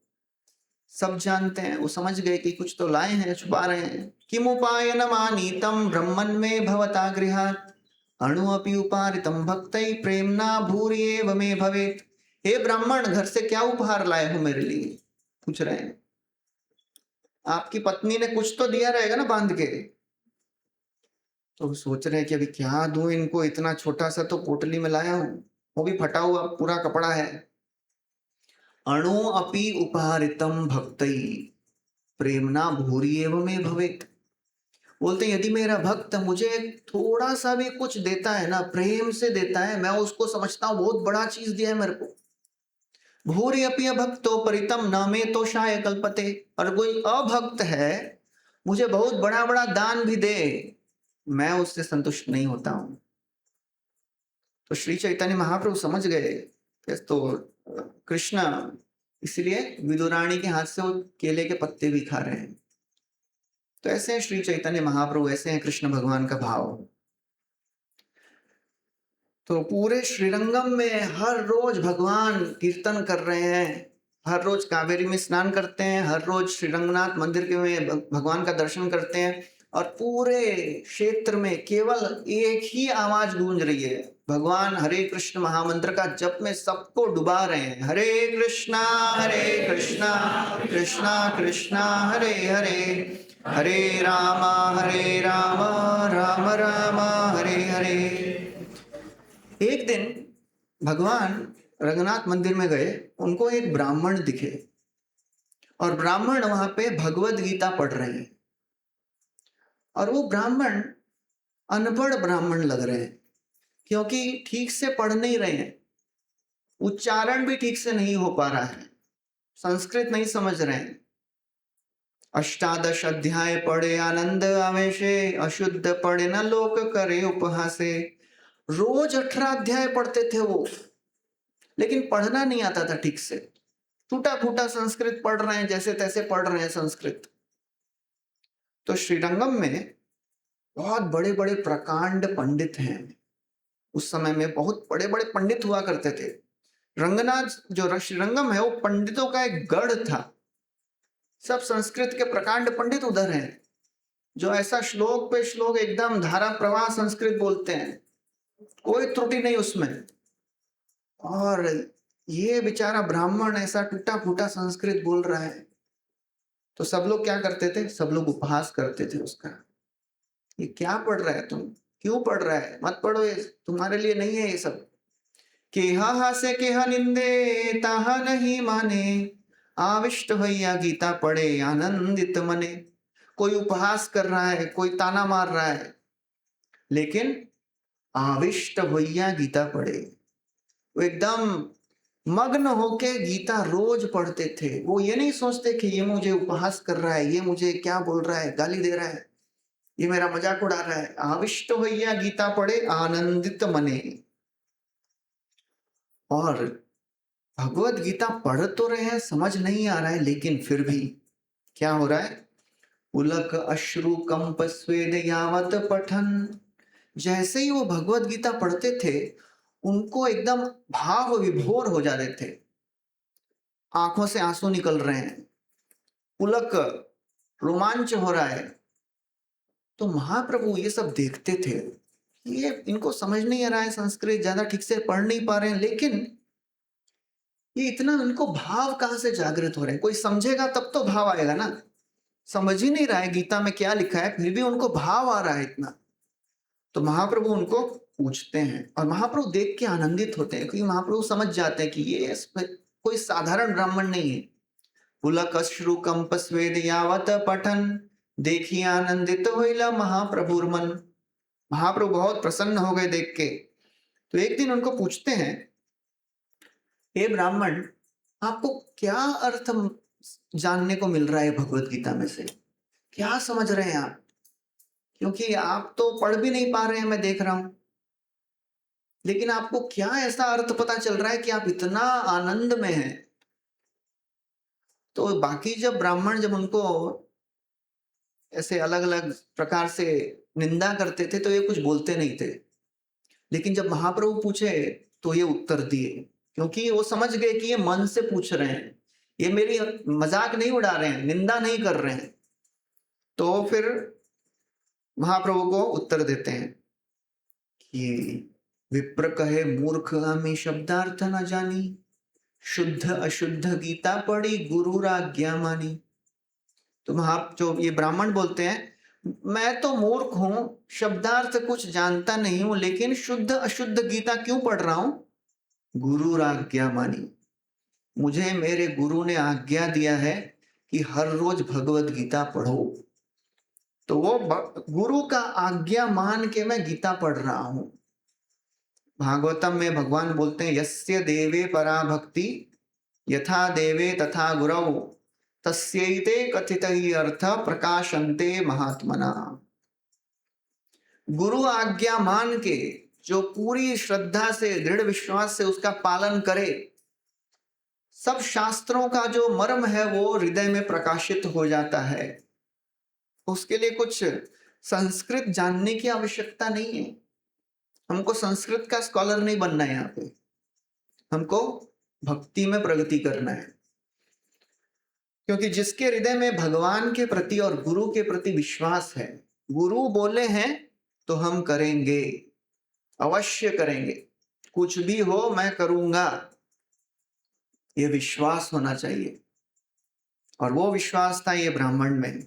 सब जानते हैं, वो समझ गए कि कुछ तो लाए हैं, छुपा रहे हैं। किमुपायनमानीतं ब्रह्मन् मे भवता गृहात् अणु अपि उपारितं भक्तै प्रेमना भूरिएव मे भवेत्। हे ब्राह्मण, घर से क्या उपहार लाए हो मेरे लिए? पूछ रहे हैं। आपकी पत्नी ने कुछ तो दिया रहेगा ना बांध के। तो सोच रहे हैं कि अभी क्या दूं इनको, इतना छोटा सा तो पोटली में लाया हूं, वो भी फटा हुआ पूरा कपड़ा है। अणु अपि उपहारितम भक्तई प्रेमना भूरी एवं में भवेत। बोलते यदि मेरा भक्त मुझे थोड़ा सा भी कुछ देता है ना, प्रेम से देता है, मैं उसको समझता हूँ बहुत बड़ा चीज दिया है मेरे को। भूरि अपि भक्तो परितम न में तो शाय कल्पते। और कोई अभक्त है, मुझे बहुत बड़ा बड़ा दान भी दे, मैं उससे संतुष्ट नहीं होता हूं। तो श्री चैतन्य महाप्रभु समझ गए तो कृष्ण इसलिए विदुरानी के हाथ से वो केले के पत्ते भी खा रहे हैं। तो ऐसे हैं श्री चैतन्य महाप्रभु, ऐसे हैं कृष्ण भगवान का भाव। तो पूरे श्रीरंगम में हर रोज भगवान कीर्तन कर रहे हैं, हर रोज कावेरी में स्नान करते हैं, हर रोज श्रीरंगनाथ मंदिर के में भगवान का दर्शन करते हैं, और पूरे क्षेत्र में केवल एक ही आवाज गूंज रही है, भगवान हरे कृष्ण महामंत्र का जप में सबको डुबा रहे हैं। हरे कृष्णा कृष्णा कृष्णा हरे हरे, हरे राम राम राम हरे हरे। एक दिन भगवान रंगनाथ मंदिर में गए, उनको एक ब्राह्मण दिखे, और ब्राह्मण वहां पे भगवत गीता पढ़ रहे हैं। और वो ब्राह्मण अनपढ़ ब्राह्मण लग रहे हैं, क्योंकि ठीक से पढ़ नहीं रहे हैं, उच्चारण भी ठीक से नहीं हो पा रहा है, संस्कृत नहीं समझ रहे हैं। 18 अध्याय पढ़े आनंद आवेशे, अशुद्ध पढ़े न लोक करे उपहासे। रोज 18 अध्याय पढ़ते थे वो, लेकिन पढ़ना नहीं आता था ठीक से, टूटा फूटा संस्कृत पढ़ रहे हैं, जैसे तैसे पढ़ रहे हैं संस्कृत। तो श्रीरंगम में बहुत बड़े बड़े प्रकांड पंडित हैं। उस समय में बहुत बड़े बड़े पंडित हुआ करते थे। रंगनाथ जो श्रीरंगम है वो पंडितों का एक गढ़ था। सब संस्कृत के प्रकांड पंडित उधर हैं, जो ऐसा श्लोक पे श्लोक एकदम धारा प्रवाह संस्कृत बोलते हैं, कोई त्रुटि नहीं उसमें। और ये बेचारा ब्राह्मण ऐसा टूटा फूटा संस्कृत बोल रहा है, तो सब लोग क्या करते थे? सब लोग उपहास करते थे उसका। ये क्या पढ़ रहा है तुम, क्यों पढ़ रहा है, मत पढ़ो, ये तुम्हारे लिए नहीं है ये सब। केहा हासे केहा निंदे ताहा नहीं माने, आविष्ट भैया गीता पढ़े आनंदित मने। कोई उपहास कर रहा है, कोई ताना मार रहा है, लेकिन आविष्ट भैया गीता पढ़े, वो एकदम मग्न होके गीता रोज पढ़ते थे। वो ये नहीं सोचते कि ये मुझे उपहास कर रहा है, ये मुझे क्या बोल रहा है, गाली दे रहा है, ये मेरा मजाक उड़ा रहा है। आविष्ट भैया गीता पढ़े आनंदित मने। और भगवत गीता पढ़ तो रहे हैं, समझ नहीं आ रहा है, लेकिन फिर भी क्या हो रहा है? पुलक अश्रु कंप स्वेद यावत पठन। जैसे ही वो भगवत गीता पढ़ते थे, उनको एकदम भाव विभोर हो जाते थे, आंखों से आंसू निकल रहे हैं, पुलक रोमांच हो रहा है। तो महाप्रभु ये सब देखते थे, ये इनको समझ नहीं आ रहा है, संस्कृत ज्यादा ठीक से पढ़ नहीं पा रहे हैं, लेकिन ये इतना उनको भाव कहाँ से जागृत हो रहे हैं? कोई समझेगा तब तो भाव आएगा ना। समझ ही नहीं रहा है गीता में क्या लिखा है, फिर भी उनको भाव आ रहा है इतना। तो महाप्रभु उनको पूछते हैं और महाप्रभु देख के आनंदित होते हैं, क्योंकि महाप्रभु समझ जाते हैं कि ये कोई साधारण ब्राह्मण नहीं है। पुलक अश्रु कंप स्वेद यावत पठन देखिए आनंदित होइला महाप्रभुर मन। महाप्रभु बहुत प्रसन्न हो गए देख के। तो एक दिन उनको पूछते हैं, हे ब्राह्मण, आपको क्या अर्थ जानने को मिल रहा है भगवत गीता में से? क्या समझ रहे हैं आप? क्योंकि आप तो पढ़ भी नहीं पा रहे हैं, मैं देख रहा हूं। लेकिन आपको क्या ऐसा अर्थ पता चल रहा है कि आप इतना आनंद में हैं? तो बाकी जब ब्राह्मण जब उनको ऐसे अलग अलग प्रकार से निंदा करते थे तो ये कुछ बोलते नहीं थे। लेकिन जब महाप्रभु पूछे तो ये उत्तर दिए, क्योंकि वो समझ गए कि ये मन से पूछ रहे हैं, ये मेरी मजाक नहीं उड़ा रहे हैं, निंदा नहीं कर रहे हैं। तो फिर महाप्रभु को उत्तर देते हैं कि विप्र कहे मूर्ख आमी शब्दार्थ न जानी, शुद्ध अशुद्ध गीता पढ़ी गुरु आज्ञा मानी। तो जो ये ब्राह्मण बोलते हैं, मैं तो मूर्ख हूं, शब्दार्थ कुछ जानता नहीं हूं, लेकिन शुद्ध अशुद्ध गीता क्यों पढ़ रहा हूं? गुरु आज्ञा मानी। मुझे मेरे गुरु ने आज्ञा दिया है कि हर रोज भगवत गीता पढ़ो। तो वो गुरु का आज्ञा मान के मैं गीता पढ़ रहा हूं। भागवतम में भगवान बोलते हैं, यस्य देवे परा भक्ति यथा देवे तथा गुरौ तस्यैते कथित ही अर्थ प्रकाशन्ते महात्मना। गुरु आज्ञा मान के जो पूरी श्रद्धा से दृढ़ विश्वास से उसका पालन करे, सब शास्त्रों का जो मर्म है वो हृदय में प्रकाशित हो जाता है। उसके लिए कुछ संस्कृत जानने की आवश्यकता नहीं है। हमको संस्कृत का स्कॉलर नहीं बनना है, यहाँ पे हमको भक्ति में प्रगति करना है। क्योंकि जिसके हृदय में भगवान के प्रति और गुरु के प्रति विश्वास है, गुरु बोले हैं तो हम करेंगे, अवश्य करेंगे, कुछ भी हो मैं करूंगा, ये विश्वास होना चाहिए। और वो विश्वास था ये ब्राह्मण में।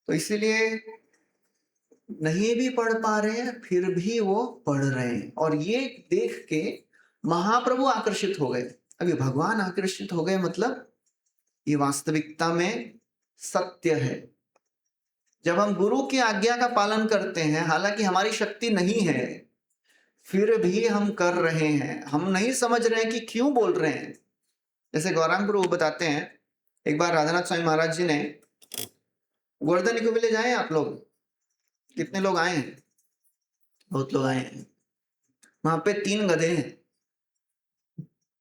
तो इसीलिए नहीं भी पढ़ पा रहे हैं फिर भी वो पढ़ रहे हैं, और ये देख के महाप्रभु आकर्षित हो गए। अभी भगवान आकर्षित हो गए मतलब ये वास्तविकता में सत्य है। जब हम गुरु की आज्ञा का पालन करते हैं, हालांकि हमारी शक्ति नहीं है, फिर भी हम कर रहे हैं, हम नहीं समझ रहे हैं कि क्यों बोल रहे हैं। जैसे गौरांग प्रभु बताते हैं, एक बार राधानाथ स्वामी महाराज जी ने गोवर्धन को ले जाए। आप लोग कितने लोग आए हैं? बहुत लोग आए हैं। वहां पे 3 गधे हैं,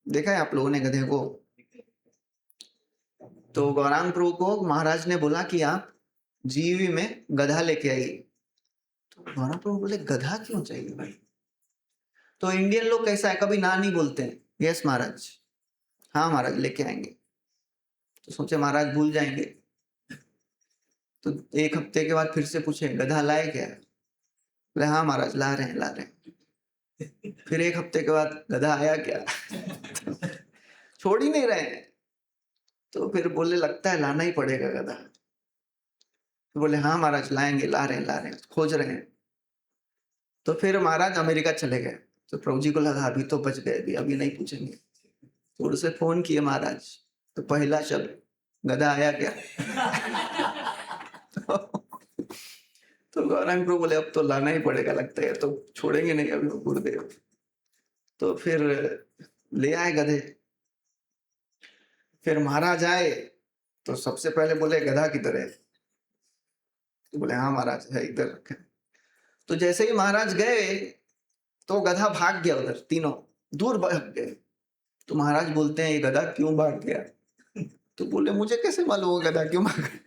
देखा है आप लोगों ने गधे को? तो गौरांग प्रभु को महाराज ने बोला कि आप जीवी में गधा लेके आइए। तो गौरांग प्रभु बोले गधा क्यों चाहिए भाई? तो इंडियन लोग कैसा है, कभी ना नहीं बोलते हैं, यस महाराज, हाँ महाराज लेके आएंगे। तो सोचे महाराज भूल जाएंगे। तो 1 हफ्ते के बाद फिर से पूछे गधा लाए क्या? बोले हाँ महाराज ला रहे हैं। फिर 1 हफ्ते के बाद गधा आया क्या? छोड़ ही नहीं रहे हैं। तो फिर बोले लगता है लाना ही पड़ेगा गधा। तो बोले हाँ महाराज लाएंगे, ला रहे हैं, खोज रहे हैं। तो फिर महाराज अमेरिका चले गए। तो प्रभु जी को लगा अभी तो बच गए, अभी नहीं पूछेंगे। तो उनसे फोन किए महाराज, तो पहला शब्द गधा आया क्या? तो गौरांग प्रभु बोले अब तो लाना ही पड़ेगा, लगता है तो छोड़ेंगे नहीं अभी गुरुदेव। तो फिर ले आए गधे। फिर महाराज आए तो सबसे पहले बोले गधा किधर है? तो बोले हाँ महाराज है इधर रखे। तो जैसे ही महाराज गए तो गधा भाग गया, उधर तीनों दूर भाग गए। तो महाराज बोलते हैं ये गधा क्यों भाग गया? तो बोले मुझे कैसे मालूम होगा गधा क्यों भाग गया?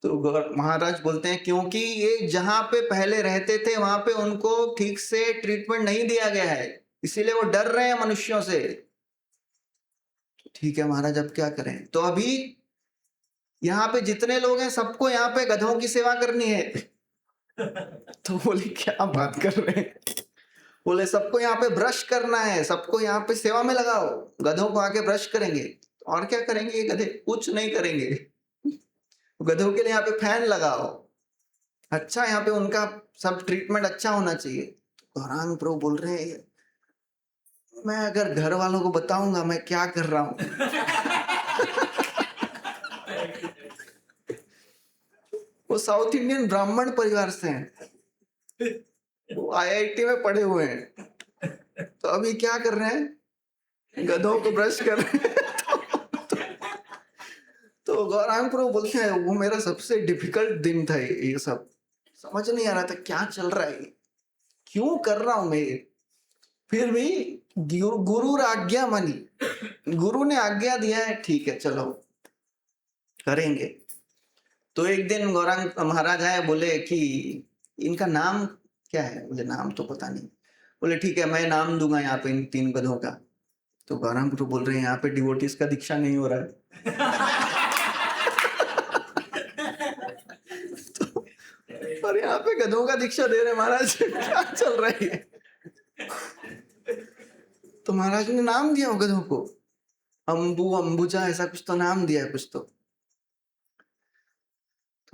तो महाराज बोलते हैं क्योंकि ये जहां पे पहले रहते थे वहां पे उनको ठीक से ट्रीटमेंट नहीं दिया गया है, इसीलिए वो डर रहे हैं मनुष्यों से। ठीक है महाराज अब क्या करें? तो अभी यहाँ पे जितने लोग हैं सबको यहाँ पे गधों की सेवा करनी है। तो बोले क्या बात कर रहे हैं? बोले सबको यहाँ पे ब्रश करना है, सबको यहाँ पे सेवा में लगाओ, गधों को आके ब्रश करेंगे। और क्या करेंगे ये गधे? कुछ नहीं करेंगे। गधों के लिए यहाँ पे फैन लगाओ, अच्छा यहाँ पे उनका सब ट्रीटमेंट अच्छा होना चाहिए। गौरांग प्रभु बोल रहे हैं मैं अगर घर वालों को बताऊंगा मैं क्या कर रहा हूं। वो साउथ इंडियन ब्राह्मण परिवार से हैं, वो आईआईटी में पढ़े हुए हैं, तो अभी क्या कर रहे हैं? गधों को ब्रश कर रहे हैं। तो गौरांग प्रभु बोलते हैं वो मेरा सबसे डिफिकल्ट दिन था, ये सब समझ नहीं आ रहा था क्या चल रहा है, क्यों कर रहा हूं मैं ये। फिर भी गुरु आज्ञा मानी, गुरु ने आज्ञा दिया है, ठीक है चलो करेंगे। तो एक दिन गौरांग महाराज आए, बोले कि इनका नाम क्या है? मुझे नाम तो पता नहीं। बोले ठीक है मैं नाम दूंगा यहाँ पे इन 3 गधों का। तो गौरांग प्रभु बोल रहे हैं यहाँ पे डिवोटीज का दीक्षा नहीं हो रहा है। और यहाँ पे गधों का दीक्षा दे रहे महाराज, क्या चल रहा है? तो महाराज ने नाम दिया गधों को, अंबु अंबुजा ऐसा कुछ तो नाम दिया है कुछ तो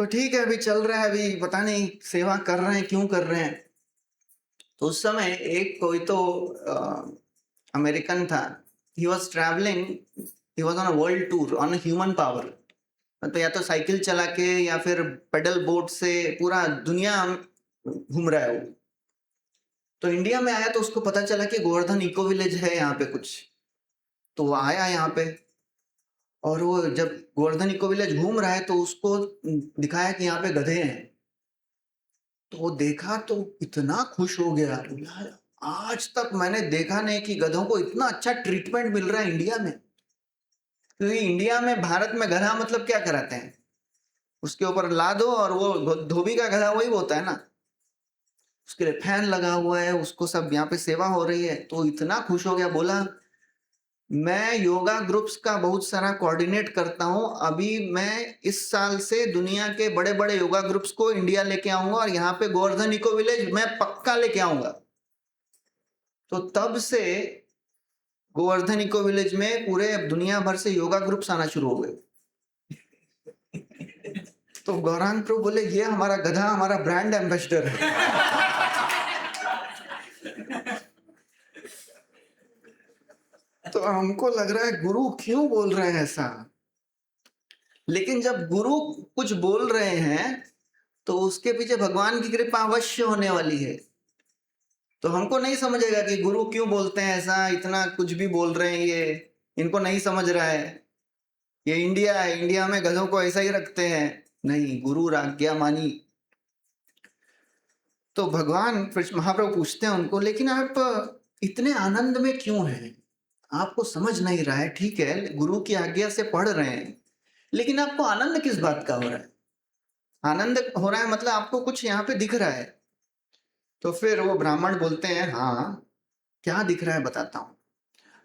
ठीक है अभी चल रहा है, अभी पता नहीं सेवा कर रहे हैं क्यों कर रहे हैं। तो उस समय एक कोई तो अमेरिकन था, he was travelling, he was on a world tour on human power, तो या तो साइकिल चला के या फिर पेडल बोट से पूरा दुनिया घूम रहा है वो। तो इंडिया में आया तो उसको पता चला कि गोवर्धन इको विलेज है यहाँ पे कुछ, तो वो आया यहाँ पे, और वो जब गोवर्धन इको विलेज घूम रहा है तो उसको दिखाया कि यहाँ पे गधे हैं। तो वो देखा तो इतना खुश हो गया, बोला आज तक मैंने देखा नहीं कि गधों को इतना अच्छा ट्रीटमेंट मिल रहा है इंडिया में। क्योंकि इंडिया में भारत में गधा मतलब क्या कराते हैं, उसके ऊपर ला दो और वो धोबी का गधा वही होता है ना, उसके लिए फैन लगा हुआ है, उसको सब यहाँ पे सेवा हो रही है। तो इतना खुश हो गया, बोला मैं योगा ग्रुप्स का बहुत सारा कोऑर्डिनेट करता हूं, अभी मैं इस साल से दुनिया के बड़े बड़े योगा ग्रुप्स को इंडिया लेके आऊंगा और यहाँ पे गोवर्धन इको विलेज मैं पक्का लेके आऊंगा। तो तब से गोवर्धन इको विलेज में पूरे दुनिया भर से योगा ग्रुप्स आना शुरू हो गए। तो गौरांग प्रभु बोले ये हमारा गधा हमारा ब्रांड एम्बेसडर है। तो हमको लग रहा है गुरु क्यों बोल रहे हैं ऐसा, लेकिन जब गुरु कुछ बोल रहे हैं तो उसके पीछे भगवान की कृपा अवश्य होने वाली है। तो हमको नहीं समझेगा कि गुरु क्यों बोलते हैं ऐसा, इतना कुछ भी बोल रहे हैं ये, इनको नहीं समझ रहा है, ये इंडिया है, इंडिया में गधों को ऐसा ही रखते हैं। नहीं, गुरु आज्ञा मानी। तो भगवान महाप्रभु पूछते हैं उनको, लेकिन आप इतने आनंद में क्यों हैं? आपको समझ नहीं रहा है, ठीक है गुरु की आज्ञा से पढ़ रहे हैं, लेकिन आपको आनंद किस बात का हो रहा है? आनंद हो रहा है मतलब आपको कुछ यहाँ पे दिख रहा है। तो फिर वो ब्राह्मण बोलते हैं हाँ क्या दिख रहा है बताता हूँ।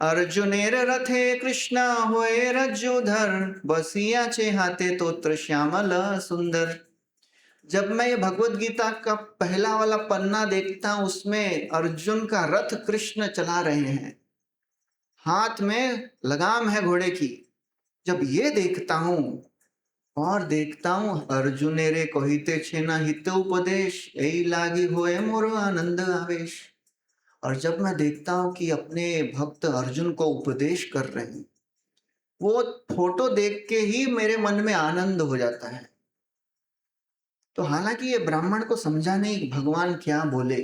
अर्जुनेर रथे कृष्ण होए रज्जुधर, बसिया चेहाते तोत्र श्यामल सुंदर। जब मैं ये भगवत गीता का पहला वाला पन्ना देखता हूं, उसमें अर्जुन का रथ कृष्ण चला रहे हैं, हाथ में लगाम है घोड़े की। जब ये देखता हूं और देखता हूं अर्जुने रे कहिते छेना हित उपदेश, यही लागी होए मोर आनंद आवेश। और जब मैं देखता हूं कि अपने भक्त अर्जुन को उपदेश कर रहे हैं, वो फोटो देख के ही मेरे मन में आनंद हो जाता है। तो हालांकि ये ब्राह्मण को समझा नहीं भगवान क्या बोले,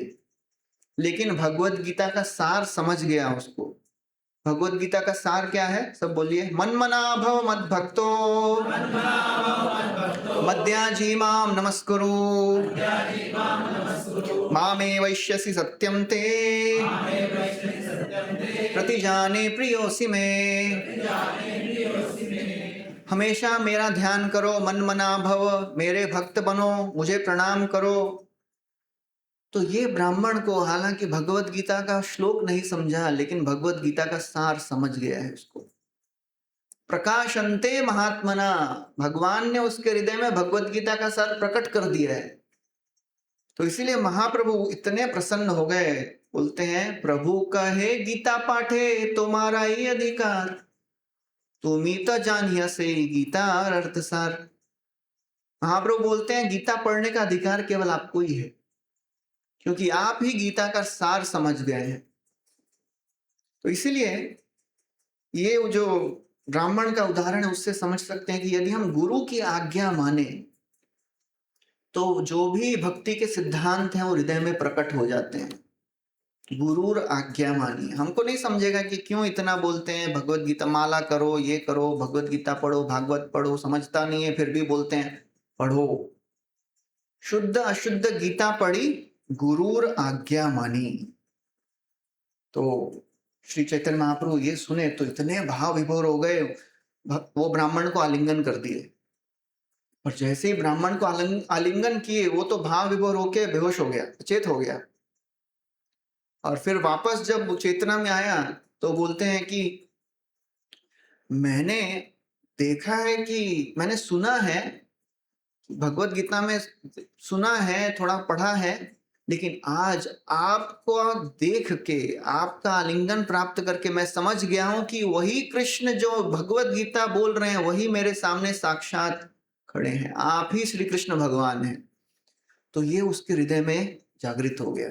लेकिन भगवत गीता का सार समझ गया उसको। भगवत गीता का सार क्या है? सब बोलिए। मन्मना भव मद भक्तो मद्याजी माम नमस्कुरु, मामे वैश्यसि सत्यम ते प्रतिजाने प्रियोसि में। हमेशा मेरा ध्यान करो, मन मना भव, मेरे भक्त बनो, मुझे प्रणाम करो। तो ये ब्राह्मण को हालांकि भगवत गीता का श्लोक नहीं समझा, लेकिन भगवत गीता का सार समझ गया है उसको। प्रकाशन्ते महात्मना, भगवान ने उसके हृदय में भगवत गीता का सार प्रकट कर दिया है। तो इसीलिए महाप्रभु इतने प्रसन्न हो गए, बोलते हैं प्रभु कहे गीता पाठे तुम्हारा ही अधिकार, तुम ही तो जानिया से गीता अर्थ सार। महाप्रभु बोलते हैं गीता पढ़ने का अधिकार केवल आपको ही है, क्योंकि आप ही गीता का सार समझ गए हैं। तो इसीलिए ये जो ब्राह्मण का उदाहरण है उससे समझ सकते हैं कि यदि हम गुरु की आज्ञा माने तो जो भी भक्ति के सिद्धांत हैं वो हृदय में प्रकट हो जाते हैं। गुरुर आज्ञा मानिए। हमको नहीं समझेगा कि क्यों इतना बोलते हैं भगवत गीता माला करो, ये करो, भगवत गीता पढ़ो, भागवत पढ़ो, समझता नहीं है फिर भी बोलते हैं पढ़ो। शुद्ध अशुद्ध गीता पढ़ी, गुरुर आज्ञा मानी। तो श्री चैतन्य महाप्रभु ये सुने तो इतने भाव विभोर हो गए, वो ब्राह्मण को आलिंगन कर दिए। और जैसे ही ब्राह्मण को आलिंगन किए वो तो भाव विभोर होके बेहोश हो गया, अचेत हो गया। और फिर वापस जब चेतना में आया तो बोलते हैं कि मैंने देखा है कि मैंने सुना है, भगवत गीता में सुना है, थोड़ा पढ़ा है, लेकिन आज आपको देख के, आपका आलिंगन प्राप्त करके मैं समझ गया हूं कि वही कृष्ण जो भगवत गीता बोल रहे हैं वही मेरे सामने साक्षात खड़े हैं, आप ही श्री कृष्ण भगवान हैं। तो ये उसके हृदय में जागृत हो गया।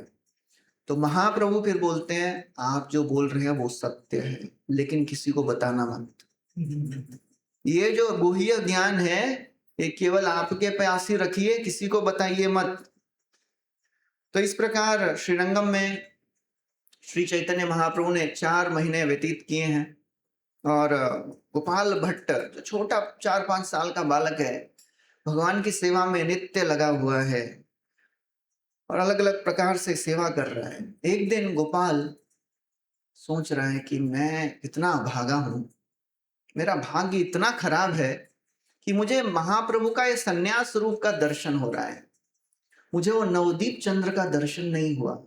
तो महाप्रभु फिर बोलते हैं आप जो बोल रहे हैं वो सत्य है, लेकिन किसी को बताना मत। ये जो गुह्य ज्ञान है ये केवल आपके पास ही रखिए, किसी को बताइए मत। तो इस प्रकार श्रीरंगम में श्री चैतन्य महाप्रभु ने 4 महीने व्यतीत किए हैं। और गोपाल भट्ट जो छोटा 4-5 साल का बालक है, भगवान की सेवा में नित्य लगा हुआ है और अलग अलग प्रकार से सेवा कर रहा है। एक दिन गोपाल सोच रहा है कि मैं कितना अभागा हूं, मेरा भाग्य इतना खराब है कि मुझे महाप्रभु का ये सन्यास रूप का दर्शन हो रहा है, मुझे वो नवदीप चंद्र का दर्शन नहीं हुआ।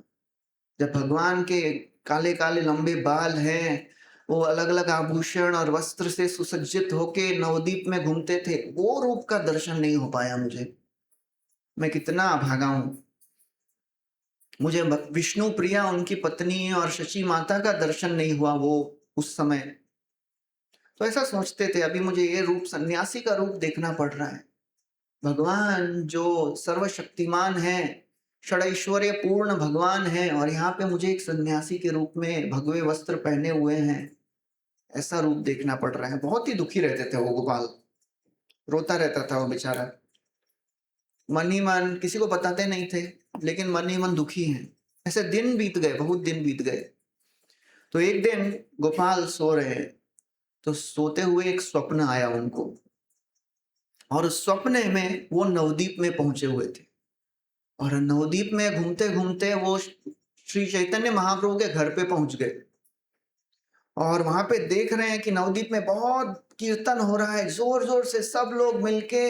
जब भगवान के काले काले लंबे बाल हैं, वो अलग अलग आभूषण और वस्त्र से सुसज्जित होके नवदीप में घूमते थे, वो रूप का दर्शन नहीं हो पाया मुझे। मैं कितना अभागा हूं। मुझे विष्णु प्रिया उनकी पत्नी और शची माता का दर्शन नहीं हुआ वो उस समय। तो ऐसा सोचते थे, अभी मुझे ये रूप सन्यासी का रूप देखना पड़ रहा है। भगवान जो सर्वशक्तिमान है, षडैश्वर्य पूर्ण भगवान है, और यहाँ पे मुझे एक सन्यासी के रूप में भगवे वस्त्र पहने हुए हैं, ऐसा रूप देखना पड़ रहा है। बहुत ही दुखी रहते थे वो गोपाल, रोता रहता था वो बेचारा। मन ही मन, किसी को बताते नहीं थे, लेकिन मन ही मन दुखी हैं। ऐसे दिन बीत गए, बहुत दिन बीत गए। तो एक दिन गोपाल सो रहे, तो सोते हुए एक स्वप्न आया उनको, और उस स्वप्न में वो नवदीप में पहुंचे हुए थे। और नवदीप में घूमते घूमते वो श्री चैतन्य महाप्रभु के घर पे पहुंच गए। और वहां पे देख रहे हैं कि नवदीप में बहुत कीर्तन हो रहा है, जोर जोर से सब लोग मिलके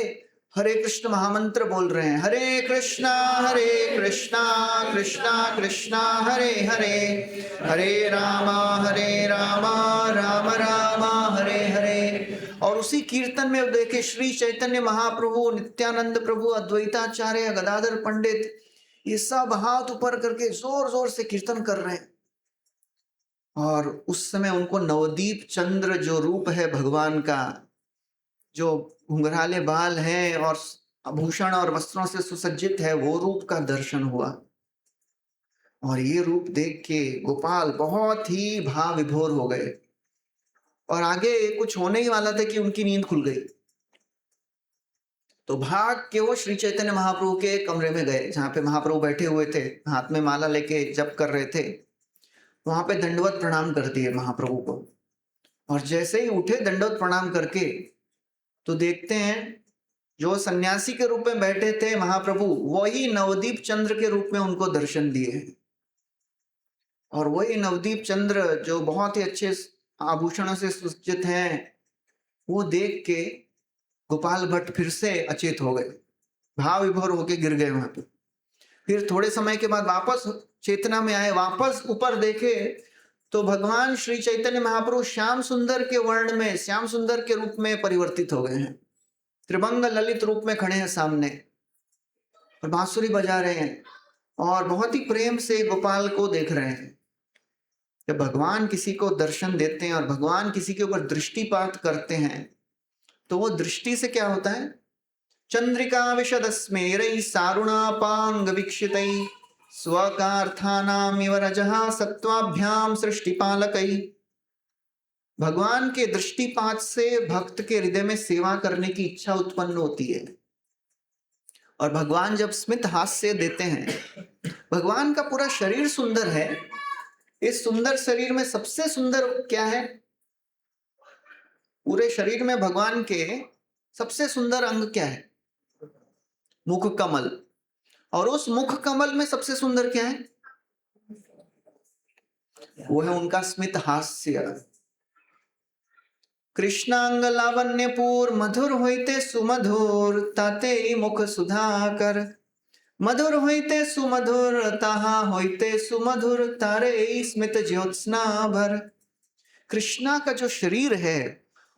हरे कृष्ण महामंत्र बोल रहे हैं। हरे कृष्णा कृष्णा कृष्णा हरे हरे, हरे रामा राम रामा हरे हरे। और उसी कीर्तन में देखे श्री चैतन्य महाप्रभु, नित्यानंद प्रभु, अद्वैताचार्य, गदाधर पंडित, ये सब हाथ ऊपर करके जोर जोर से कीर्तन कर रहे हैं। और उस समय उनको नवदीप चंद्र जो रूप है भगवान का, जो घुंघराले बाल हैं और आभूषण और वस्त्रों से सुसज्जित है, वो रूप का दर्शन हुआ। और ये रूप देख के गोपाल बहुत ही भाव विभोर हो गए, और आगे कुछ होने ही वाला था कि उनकी नींद खुल गई। तो भाग के वो श्री चैतन्य महाप्रभु के कमरे में गए, जहाँ पे महाप्रभु बैठे हुए थे, हाथ में माला लेके जप कर रहे थे। वहां पे दंडवत प्रणाम कर दिए महाप्रभु को। और जैसे ही उठे दंडवत प्रणाम करके, तो देखते हैं जो सन्यासी के रूप में बैठे थे महाप्रभु, वही नवदीप चंद्र के रूप में उनको दर्शन दिए हैं। और वही नवदीप चंद्र जो बहुत ही अच्छे आभूषणों से सुसज्जित हैं, वो देख के गोपाल भट्ट फिर से अचेत हो गए, भाव विभोर होके गिर गए वहां पे। फिर थोड़े समय के बाद वापस चेतना में आए, वापस ऊपर देखे तो भगवान श्री चैतन्य महाप्रभु श्याम सुंदर के वर्ण में, श्याम सुंदर के रूप में परिवर्तित हो गए हैं, त्रिभंग ललित रूप में खड़े हैं सामने और बांसुरी बजा रहे हैं। और बहुत ही प्रेम से गोपाल को देख रहे हैं। जब भगवान किसी को दर्शन देते हैं और भगवान किसी के ऊपर दृष्टिपात करते हैं तो वो दृष्टि से क्या होता है? चंद्रिका विशदस्मेरै सारुणापांग वीक्षितै स्वकार्थानामिव रजः सत्वाभ्याम सृष्टिपालकै। भगवान के दृष्टिपात से भक्त के हृदय में सेवा करने की इच्छा उत्पन्न होती है। और भगवान जब स्मित हास्य देते हैं, भगवान का पूरा शरीर सुंदर है। इस सुंदर शरीर में सबसे सुंदर क्या है? पूरे शरीर में भगवान के सबसे सुंदर अंग क्या है? मुख कमल। और उस मुख कमल में सबसे सुंदर क्या है? वो है उनका स्मित हास्य। कृष्णांग लावण्यपूर मधुर होइते सुमधुर ताते मुख सुधाकर। मधुर होइते सुमधुर ताहा होइते सुमधुर तारे स्मित ज्योत्सना भर। कृष्णा का जो शरीर है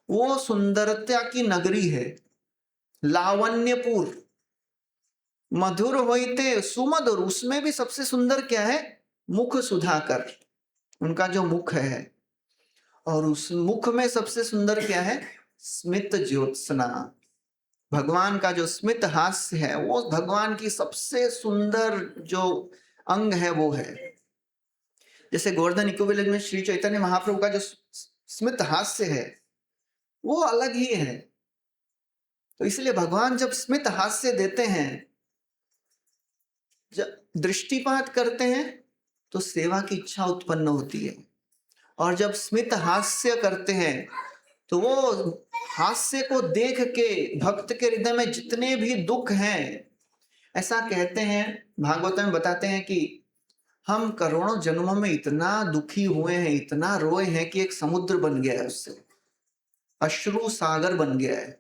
वो सुंदरता की नगरी है, लावण्यपूर। मधुर होइते सुमधुर, उसमें भी सबसे सुंदर क्या है? मुख सुधाकर, उनका जो मुख है। और उस मुख में सबसे सुंदर क्या है? स्मित ज्योत्सना। भगवान का जो स्मित हास्य है वो भगवान की सबसे सुंदर जो अंग है वो है। जैसे गोवर्धन इकोविलेज में श्री चैतन्य महाप्रभु का जो स्मित हास्य है वो अलग ही है। तो इसलिए भगवान जब स्मित हास्य देते हैं, जब दृष्टिपात करते हैं तो सेवा की इच्छा उत्पन्न होती है। और जब स्मित हास्य करते हैं तो वो हास्य को देख के भक्त के हृदय में जितने भी दुख हैं, ऐसा कहते हैं भागवत में बताते हैं कि हम करोड़ों जन्मों में इतना दुखी हुए हैं, इतना रोए हैं कि एक समुद्र बन गया है, उससे अश्रु सागर बन गया है।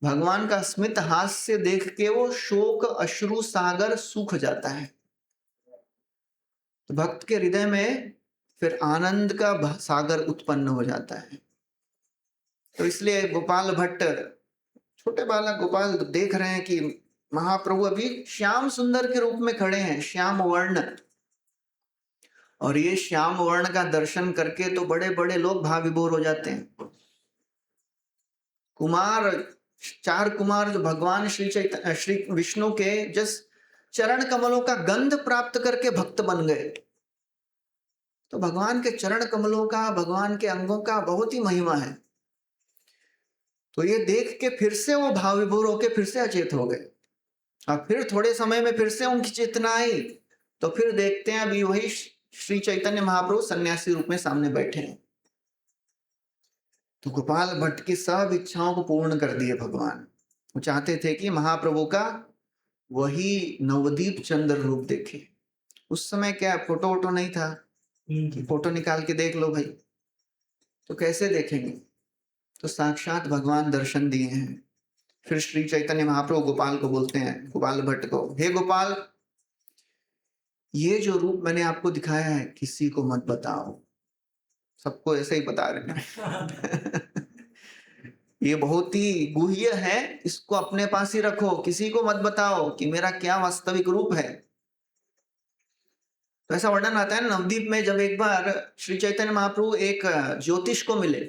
भगवान का स्मित हास्य देख के वो शोक अश्रु सागर सूख जाता है। तो भक्त के हृदय में फिर आनंद का सागर उत्पन्न हो जाता है। तो इसलिए गोपाल भट्ट, छोटे बालक गोपाल देख रहे हैं कि महाप्रभु अभी श्याम सुंदर के रूप में खड़े हैं, श्याम वर्ण। और ये श्याम वर्ण का दर्शन करके तो बड़े बड़े लोग भाव विभोर हो जाते हैं। कुमार, चार कुमार जो भगवान श्री विष्णु के जिस चरण कमलों का गंध प्राप्त करके भक्त बन गए। तो भगवान के चरण कमलों का, भगवान के अंगों का बहुत ही महिमा है। तो ये देख के फिर से वो भाव विभोर होके फिर से अचेत हो गए। अब फिर थोड़े समय में फिर से उनकी चेतना आई, तो फिर देखते हैं अभी वही श्री चैतन्य महाप्रभु सन्यासी रूप में सामने बैठे हैं। तो गोपाल भट्ट की सब इच्छाओं को पूर्ण कर दिए भगवान। वो चाहते थे कि महाप्रभु का वही नवदीप चंद्र रूप देखे। उस समय क्या फोटो वोटो नहीं था कि फोटो निकाल के देख लो भाई, तो कैसे देखेंगे? तो साक्षात भगवान दर्शन दिए हैं। फिर श्री चैतन्य महाप्रभु गोपाल को बोलते हैं, गोपाल भट्ट को, हे गोपाल, ये जो रूप मैंने आपको दिखाया है किसी को मत बताओ। सबको ऐसे ही बता रहे हैं ये बहुत ही गुह्य है, इसको अपने पास ही रखो, किसी को मत बताओ कि मेरा क्या वास्तविक रूप है। तो ऐसा वर्णन आता है नवदीप में, जब एक बार श्री चैतन्य महाप्रभु एक ज्योतिष को मिले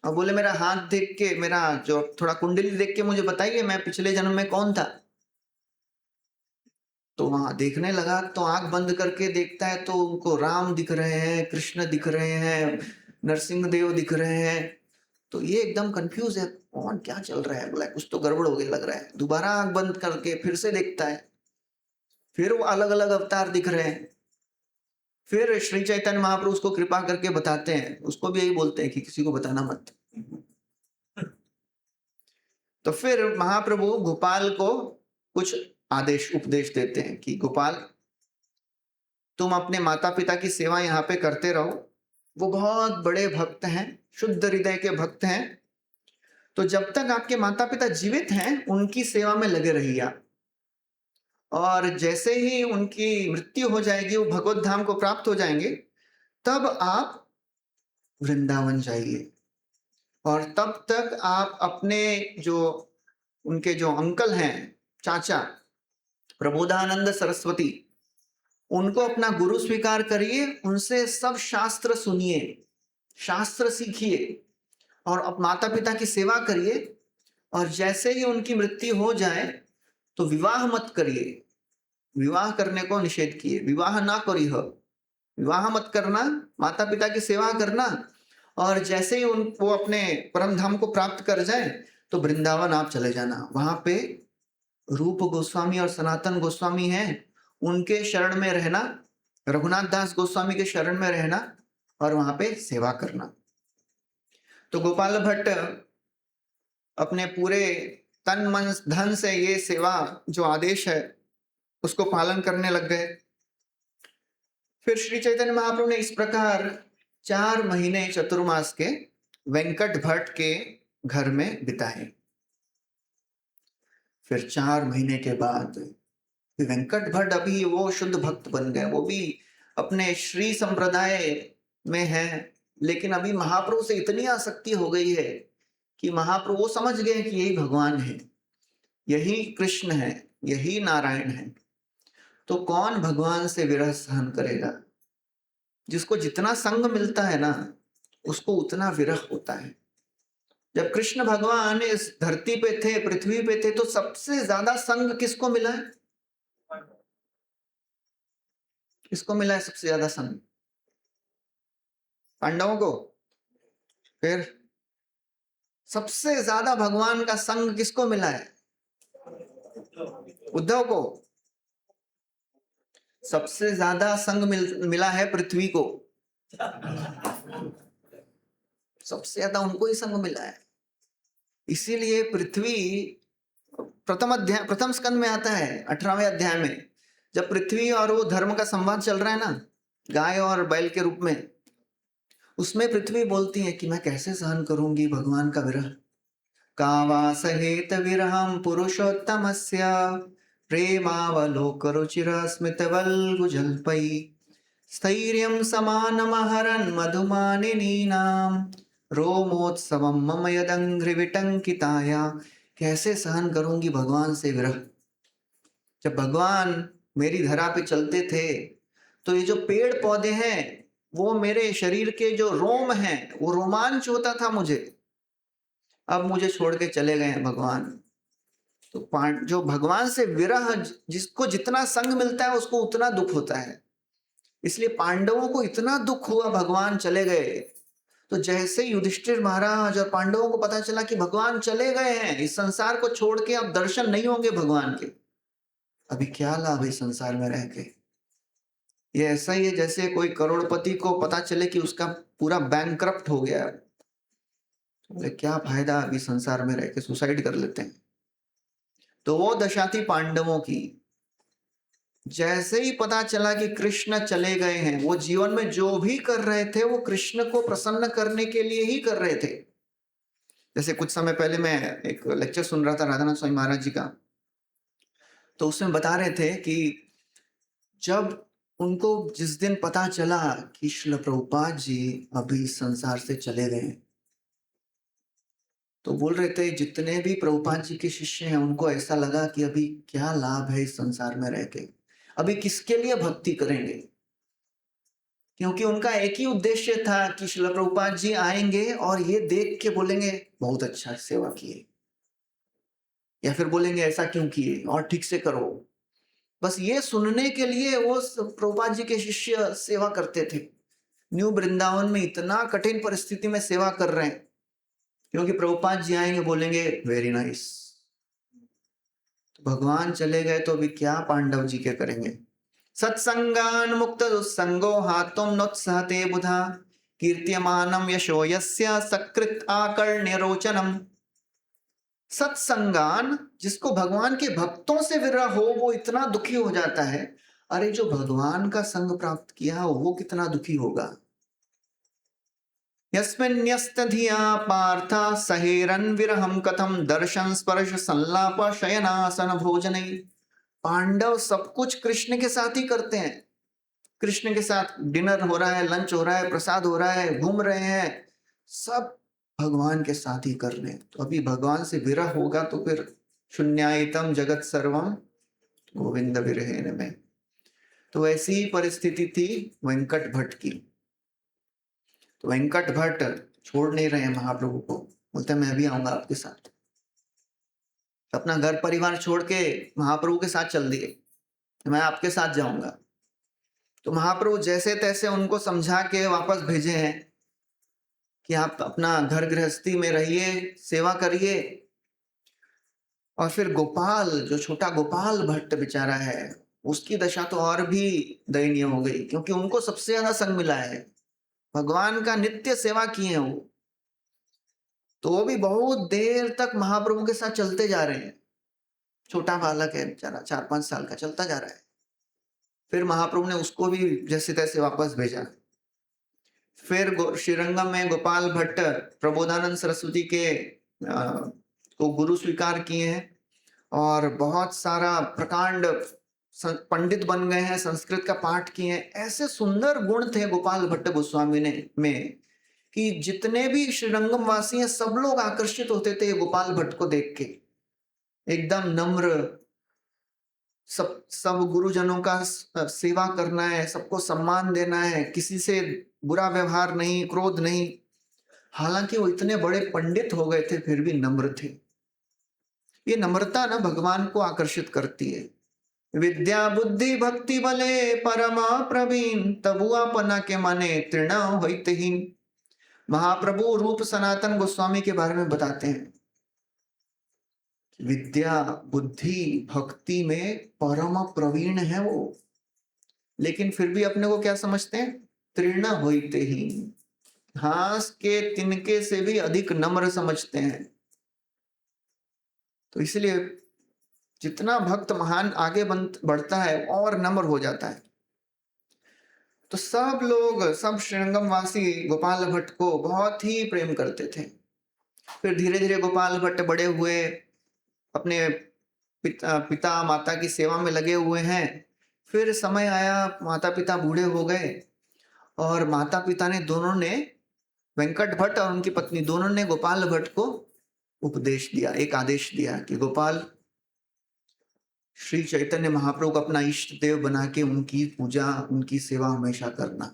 और बोले मेरा हाथ देख के, मेरा जो थोड़ा कुंडली देख के मुझे बताइए मैं पिछले जन्म में कौन था। तो वहां देखने लगा तो आंख बंद करके देखता है तो उनको राम दिख रहे हैं, कृष्ण दिख रहे हैं, नरसिंह देव दिख रहे हैं। तो ये एकदम कंफ्यूज है, कौन क्या चल रहा है, बोला कुछ तो गड़बड़ हो गया लग रहा है। दोबारा आंख बंद करके फिर से देखता है, फिर वो अलग अलग अवतार दिख रहे हैं। फिर श्री चैतन्य महाप्रभु उसको कृपा करके बताते हैं, उसको भी यही बोलते हैं कि किसी को बताना मत। तो फिर महाप्रभु गोपाल को कुछ आदेश उपदेश देते हैं कि गोपाल, तुम अपने माता पिता की सेवा यहाँ पे करते रहो। वो बहुत बड़े भक्त हैं, शुद्ध हृदय के भक्त हैं। तो जब तक आपके माता पिता जीवित हैं उनकी सेवा में लगे रहिए आप। और जैसे ही उनकी मृत्यु हो जाएगी, वो भगवत धाम को प्राप्त हो जाएंगे, तब आप वृंदावन जाइए। और तब तक आप अपने जो उनके जो अंकल हैं, चाचा, प्रबोधानंद सरस्वती, उनको अपना गुरु स्वीकार करिए, उनसे सब शास्त्र सुनिए, शास्त्र सीखिए और अब माता पिता की सेवा करिए। और जैसे ही उनकी मृत्यु हो जाए तो विवाह मत करिए, विवाह करने को निषेध किए, विवाह ना करिए, विवाह मत करना, माता पिता की सेवा करना। और जैसे ही वो अपने परम धाम को प्राप्त कर जाए तो वृंदावन आप चले जाना, वहां पे रूप गोस्वामी और सनातन गोस्वामी हैं, उनके शरण में रहना, रघुनाथ दास गोस्वामी के शरण में रहना और वहां पे सेवा करना। तो गोपाल भट्ट अपने पूरे तन मन धन से ये सेवा जो आदेश है उसको पालन करने लग गए। फिर श्री चैतन्य महाप्रभु ने इस प्रकार 4 महीने चतुर्मास के वेंकट भट्ट के घर में बिताए। फिर 4 महीने के बाद वेंकट भट्ट अभी वो शुद्ध भक्त बन गए, वो भी अपने श्री संप्रदाय में है, लेकिन अभी महाप्रभु से इतनी आसक्ति हो गई है कि महाप्रभु वो समझ गए कि यही भगवान है, यही कृष्ण है, यही नारायण है। तो कौन भगवान से विरह सहन करेगा? जिसको जितना संग मिलता है ना उसको उतना विरह होता है। जब कृष्ण भगवान इस धरती पे थे, पृथ्वी पे थे, तो सबसे ज्यादा संग किसको मिला है? किसको मिला है सबसे ज्यादा संग? पांडवों को। फिर सबसे ज्यादा भगवान का संग किसको मिला है? उद्धव को। सबसे ज्यादा संग मिला है पृथ्वी को, सबसे ज्यादा उनको ही संग मिला है। इसीलिए पृथ्वी प्रथम स्कंद में आता है 18वें अध्याय में, जब पृथ्वी और वो धर्म का संवाद चल रहा है ना, गाय और बैल के रूप में, उसमें पृथ्वी बोलती है कि मैं कैसे सहन करूंगी भगवान का विरह। कावा सहेत विरहम पुरुषोत्तमस्य प्रेमावलोक रुचिर स्मितवल्गुजल्पै स्थैर्यं समानमहरन् मधुमानिनीनां रोमोत्सवं मम यदंघ्रिविटंकिताया। कैसे सहन करूंगी भगवान से विरह? जब भगवान मेरी धरा पे चलते थे तो ये जो पेड़ पौधे हैं, वो मेरे शरीर के जो रोम हैं, वो रोमांच होता था मुझे। अब मुझे छोड़ के चले गए हैं भगवान। तो जो भगवान से विरह, जिसको जितना संग मिलता है उसको उतना दुख होता है। इसलिए पांडवों को इतना दुख हुआ भगवान चले गए। तो जैसे युधिष्ठिर महाराज और पांडवों को पता चला कि भगवान चले गए हैं, इस संसार को छोड़ के अब दर्शन नहीं होंगे भगवान के, अभी क्या लाभ है संसार में रह के। ये ऐसा ही है जैसे कोई करोड़पति को पता चले कि उसका पूरा बैंकक्रप्ट हो गया, तो क्या फायदा अभी संसार में रह के, सुसाइड कर लेते हैं। तो वो दशा थी पांडवों की। जैसे ही पता चला कि कृष्ण चले गए हैं, वो जीवन में जो भी कर रहे थे वो कृष्ण को प्रसन्न करने के लिए ही कर रहे थे। जैसे कुछ समय पहले मैं एक लेक्चर सुन रहा था राधानाथ स्वामी महाराज जी का, तो उसमें बता रहे थे कि जब उनको जिस दिन पता चला कि श्रील प्रभुपाद जी अभी संसार से चले गए, तो बोल रहे थे जितने भी प्रभुपाद जी के शिष्य हैं उनको ऐसा लगा कि अभी क्या लाभ है इस संसार में रह के, अभी किसके लिए भक्ति करेंगे। क्योंकि उनका एक ही उद्देश्य था कि श्रील प्रभुपाद जी आएंगे और ये देख के बोलेंगे बहुत अच्छा सेवा किए, या फिर बोलेंगे ऐसा क्यों किए और ठीक से करो। बस ये सुनने के लिए वो प्रभुपाद जी के शिष्य सेवा करते थे। न्यू वृंदावन में इतना कठिन परिस्थिति में सेवा कर रहे हैं, क्योंकि प्रभुपाद जी आएंगे बोलेंगे वेरी नाइस। तो भगवान चले गए तो अभी क्या पांडव जी के करेंगे। सत्संगान मुक्त दुस्संगो हातुम नोत्सहते बुधा कीर्त्यमानम यशो यस्य सकृत आकर्ण्य रोचनम। सत्संगान, जिसको भगवान के भक्तों से विरह हो वो इतना दुखी हो जाता है। अरे जो भगवान का संग प्राप्त किया वो कितना दुखी होगा। यस्मिन्यस्तधिया पार्थ सहेरन विरहम कथम दर्शन स्पर्श संलाप शयनासन भोजनै। पांडव सब कुछ कृष्ण के साथ ही करते हैं, कृष्ण के साथ डिनर हो रहा है, लंच हो रहा है, प्रसाद हो रहा है, घूम रहे हैं, सब भगवान के साथ ही कर रहे हैं। तो अभी भगवान से विरह होगा तो फिर शून्यायतम जगत सर्वम गोविंद विरहेन में। तो ऐसी ही परिस्थिति थी वेंकट भट्ट की। तो वेंकट भट्ट छोड़ नहीं रहे महाप्रभु को, बोलते मैं भी आऊंगा आपके साथ। अपना घर परिवार छोड़ के महाप्रभु के साथ चल दिए, मैं आपके साथ जाऊंगा। तो महाप्रभु जैसे तैसे उनको समझा के वापस भेजे हैं कि आप अपना घर गृहस्थी में रहिए, सेवा करिए। और फिर गोपाल, जो छोटा गोपाल भट्ट बेचारा है, उसकी दशा तो और भी दयनीय हो गई, क्योंकि उनको सबसे ज्यादा संग मिला है, भगवान का नित्य सेवा किए हैं वो। तो वो भी बहुत देर तक महाप्रभु के साथ चलते जा रहे हैं। छोटा बालक है बेचारा, 4-5 साल का, चलता जा रहा है। फिर महाप्रभु ने उसको भी जैसे तैसे वापस भेजा। फिर श्रीरंगम में गोपाल भट्ट प्रबोधानंद सरस्वती के को गुरु स्वीकार किए हैं और बहुत सारा प्रकांड पंडित बन गए हैं, संस्कृत का पाठ किए हैं। ऐसे सुंदर गुण थे गोपाल भट्ट गोस्वामी ने में कि जितने भी श्रीरंगम वासी हैं सब लोग आकर्षित होते थे गोपाल भट्ट को देख के। एकदम नम्र, सब गुरुजनों का सेवा करना है, सबको सम्मान देना है, किसी से बुरा व्यवहार नहीं, क्रोध नहीं। हालांकि वो इतने बड़े पंडित हो गए थे फिर भी नम्र थे। ये नम्रता ना भगवान को आकर्षित करती है। विद्या बुद्धि भक्ति बले परमा प्रवीण, तबुआपना के माने तृण होइतहीन। महाप्रभु रूप सनातन गोस्वामी के बारे में बताते हैं, विद्या बुद्धि भक्ति में परम प्रवीण है वो, लेकिन फिर भी अपने को क्या समझते हैं? तृण होइतहीन, घास के तिनके से भी अधिक नम्र समझते हैं। तो इसलिए जितना भक्त महान आगे बढ़ता है और नम्र हो जाता है। तो सब लोग, सब श्रीरंगम वासी गोपाल भट्ट को बहुत ही प्रेम करते थे। फिर धीरे धीरे गोपाल भट्ट बड़े हुए, अपने पिता माता की सेवा में लगे हुए हैं। फिर समय आया, माता पिता बूढ़े हो गए और माता पिता ने दोनों ने, वेंकट भट्ट और उनकी पत्नी दोनों ने गोपाल भट्ट को उपदेश दिया, एक आदेश दिया कि गोपाल, श्री चैतन्य महाप्रभु को अपना इष्ट देव बना के उनकी पूजा, उनकी सेवा हमेशा करना।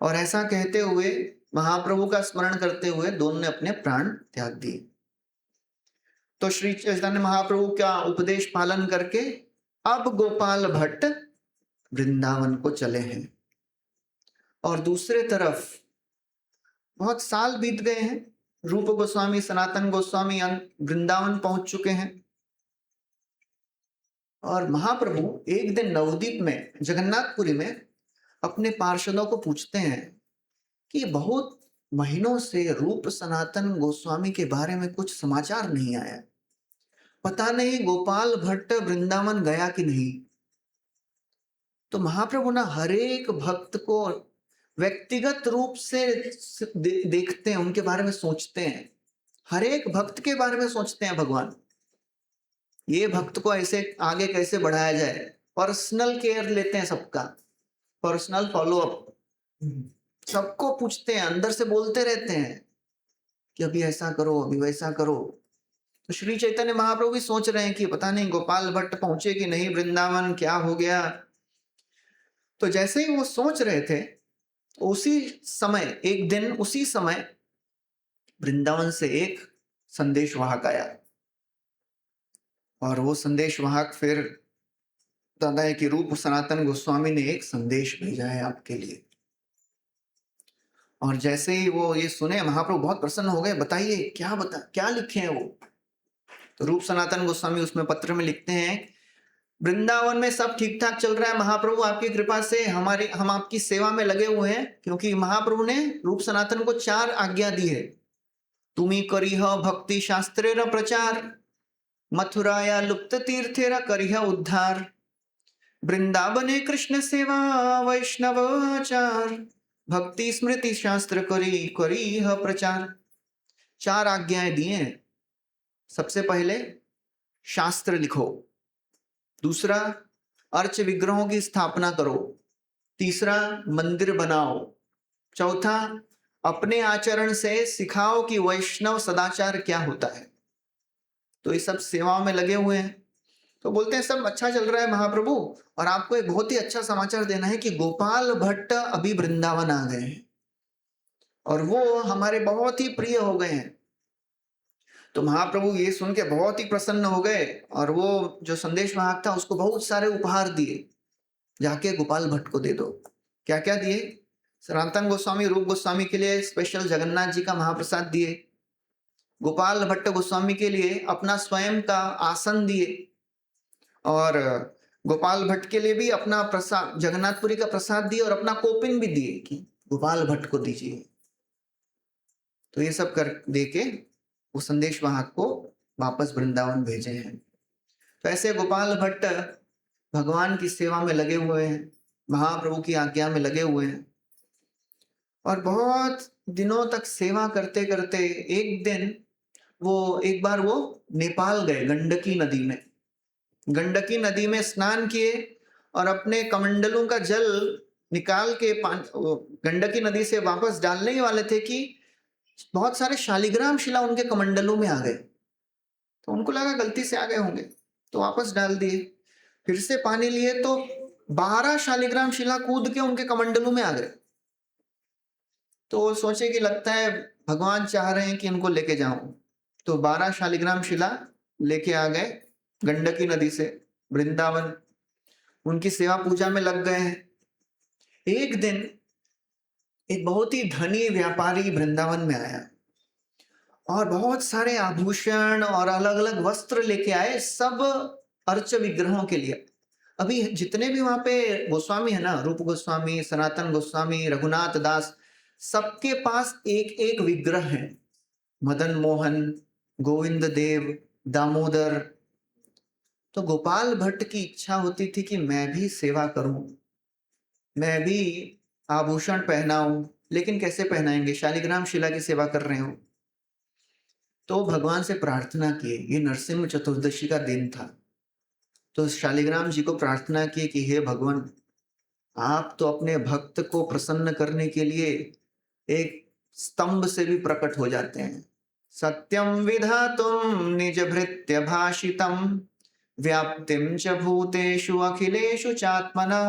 और ऐसा कहते हुए, महाप्रभु का स्मरण करते हुए दोनों ने अपने प्राण त्याग दिए। तो श्री चैतन्य महाप्रभु का उपदेश पालन करके अब गोपाल भट्ट वृंदावन को चले हैं। और दूसरे तरफ बहुत साल बीत गए हैं, रूप गोस्वामी, सनातन गोस्वामी वृंदावन पहुंच चुके हैं। और महाप्रभु एक दिन नवद्वीप में, जगन्नाथपुरी में अपने पार्षदों को पूछते हैं कि बहुत महीनों से रूप सनातन गोस्वामी के बारे में कुछ समाचार नहीं आया, पता नहीं गोपाल भट्ट वृंदावन गया कि नहीं। तो महाप्रभु ना हर एक भक्त को व्यक्तिगत रूप से देखते हैं, उनके बारे में सोचते हैं, हर एक भक्त के बारे में सोचते हैं भगवान, ये भक्त को ऐसे आगे कैसे बढ़ाया जाए। पर्सनल केयर लेते हैं सबका, पर्सनल फॉलोअप, सबको पूछते हैं, अंदर से बोलते रहते हैं कि अभी ऐसा करो, अभी वैसा करो। तो श्री चैतन्य महाप्रभु भी सोच रहे हैं कि पता नहीं गोपाल भट्ट पहुंचे कि नहीं वृंदावन, क्या हो गया। तो जैसे ही वो सोच रहे थे, उसी समय एक दिन, उसी समय वृंदावन से एक संदेशवाहक आया। और वो संदेशवाहक फिर बताता है कि रूप सनातन गोस्वामी ने एक संदेश भेजा है आपके लिए। और जैसे ही वो ये सुने, महाप्रभु बहुत प्रसन्न हो गए। बताइए क्या लिखे हैं वो। तो रूप सनातन गोस्वामी उसमें पत्र में लिखते हैं, वृंदावन में सब ठीक ठाक चल रहा है महाप्रभु, आपकी कृपा से हम आपकी सेवा में लगे हुए हैं। क्योंकि महाप्रभु ने रूप सनातन को 4 आज्ञा दी है। तुम्ही करिह भक्ति शास्त्रेर प्रचार, मथुराया लुप्त तीर्थेर करिह उद्धार, वृंदावने कृष्ण सेवा वैष्णवाचार, भक्ति स्मृति शास्त्र करिह प्रचार। 4 आज्ञाएं दिए हैं। सबसे पहले शास्त्र लिखो, दूसरा अर्च विग्रहों की स्थापना करो, तीसरा मंदिर बनाओ, चौथा अपने आचरण से सिखाओ कि वैष्णव सदाचार क्या होता है। तो ये सब सेवाओं में लगे हुए हैं। तो बोलते हैं सब अच्छा चल रहा है महाप्रभु, और आपको एक बहुत ही अच्छा समाचार देना है कि गोपाल भट्ट अभी वृंदावन आ गए हैं और वो हमारे बहुत ही प्रिय हो गए हैं। तो महाप्रभु ये सुन के बहुत ही प्रसन्न हो गए और वो जो संदेश वाहक था उसको बहुत सारे उपहार दिए, जाके गोपाल भट्ट को दे दो। क्या क्या दिए? सनातन गोस्वामी रूप गोस्वामी के लिए स्पेशल जगन्नाथ जी का महाप्रसाद दिए, गोपाल भट्ट गोस्वामी के लिए अपना स्वयं का आसन दिए, और गोपाल भट्ट के लिए भी अपना प्रसाद जगन्नाथपुरी का प्रसाद दिए और अपना कोपिन भी दिए कि गोपाल भट्ट को दीजिए। तो ये सब कर दे के वो संदेश वाहक को वापस वृंदावन भेजे हैं। तो ऐसे गोपाल भट्ट भगवान की सेवा में लगे हुए हैं, महाप्रभु की आज्ञा में लगे हुए हैं, और बहुत दिनों तक सेवा करते करते एक बार वो नेपाल गए, गंडकी नदी में। गंडकी नदी में स्नान किए और अपने कमंडलों का जल निकाल के गंडकी नदी से वापस डालने ही वाले थे कि बहुत सारे शालिग्राम शिला उनके कमंडलों में आ गए। तो उनको लगा गलती से आ गए होंगे, तो वापस डाल दिए। फिर से पानी लिए तो 12 शालिग्राम शिला कूद के उनके कमंडलों में आ गए। तो वो सोचे कि लगता है भगवान चाह रहे हैं कि इनको लेके जाऊं, तो 12 शालिग्राम शिला लेके आ गए गंडकी नदी से वृंदावन। उनकी सेवा पूजा में लग गए हैं। एक दिन एक बहुत ही धनी व्यापारी वृंदावन में आया और बहुत सारे आभूषण और अलग अलग वस्त्र लेके आए, सब अर्च विग्रहों के लिए। अभी जितने भी वहां पे गोस्वामी है ना, रूप गोस्वामी, सनातन गोस्वामी, रघुनाथ दास, सबके पास एक एक विग्रह है। मदन मोहन, गोविंद देव, दामोदर। तो गोपाल भट्ट की इच्छा होती थी कि मैं भी सेवा करूं, मैं भी आभूषण पहनाऊं, लेकिन कैसे पहनाएंगे, शालिग्राम शिला की सेवा कर रहे हो। तो भगवान से प्रार्थना किए, ये नरसिंह चतुर्दशी का दिन था। तो शालिग्राम जी को प्रार्थना की कि हे भगवान, आप तो अपने भक्त को प्रसन्न करने के लिए एक स्तंभ से भी प्रकट हो जाते हैं। सत्यम विधातुम निज भृत्य भाषितम व्याप्तिम च भूतेषु अखिलेषु चात्मना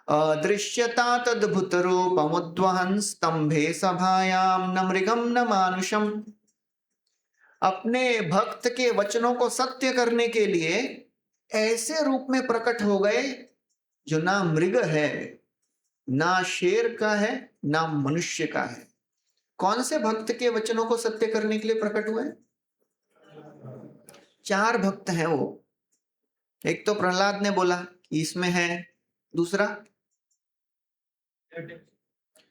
अदृश्यता तद्भुत रूपमुद्वहन् स्तंभे सभायाम न मृगम न मानुषम। अपने भक्त के वचनों को सत्य करने के लिए ऐसे रूप में प्रकट हो गए जो ना मृग है, ना शेर का है, ना मनुष्य का है। कौन से भक्त के वचनों को सत्य करने के लिए प्रकट हुए? 4 भक्त हैं वो। एक तो प्रहलाद ने बोला कि इसमें है, दूसरा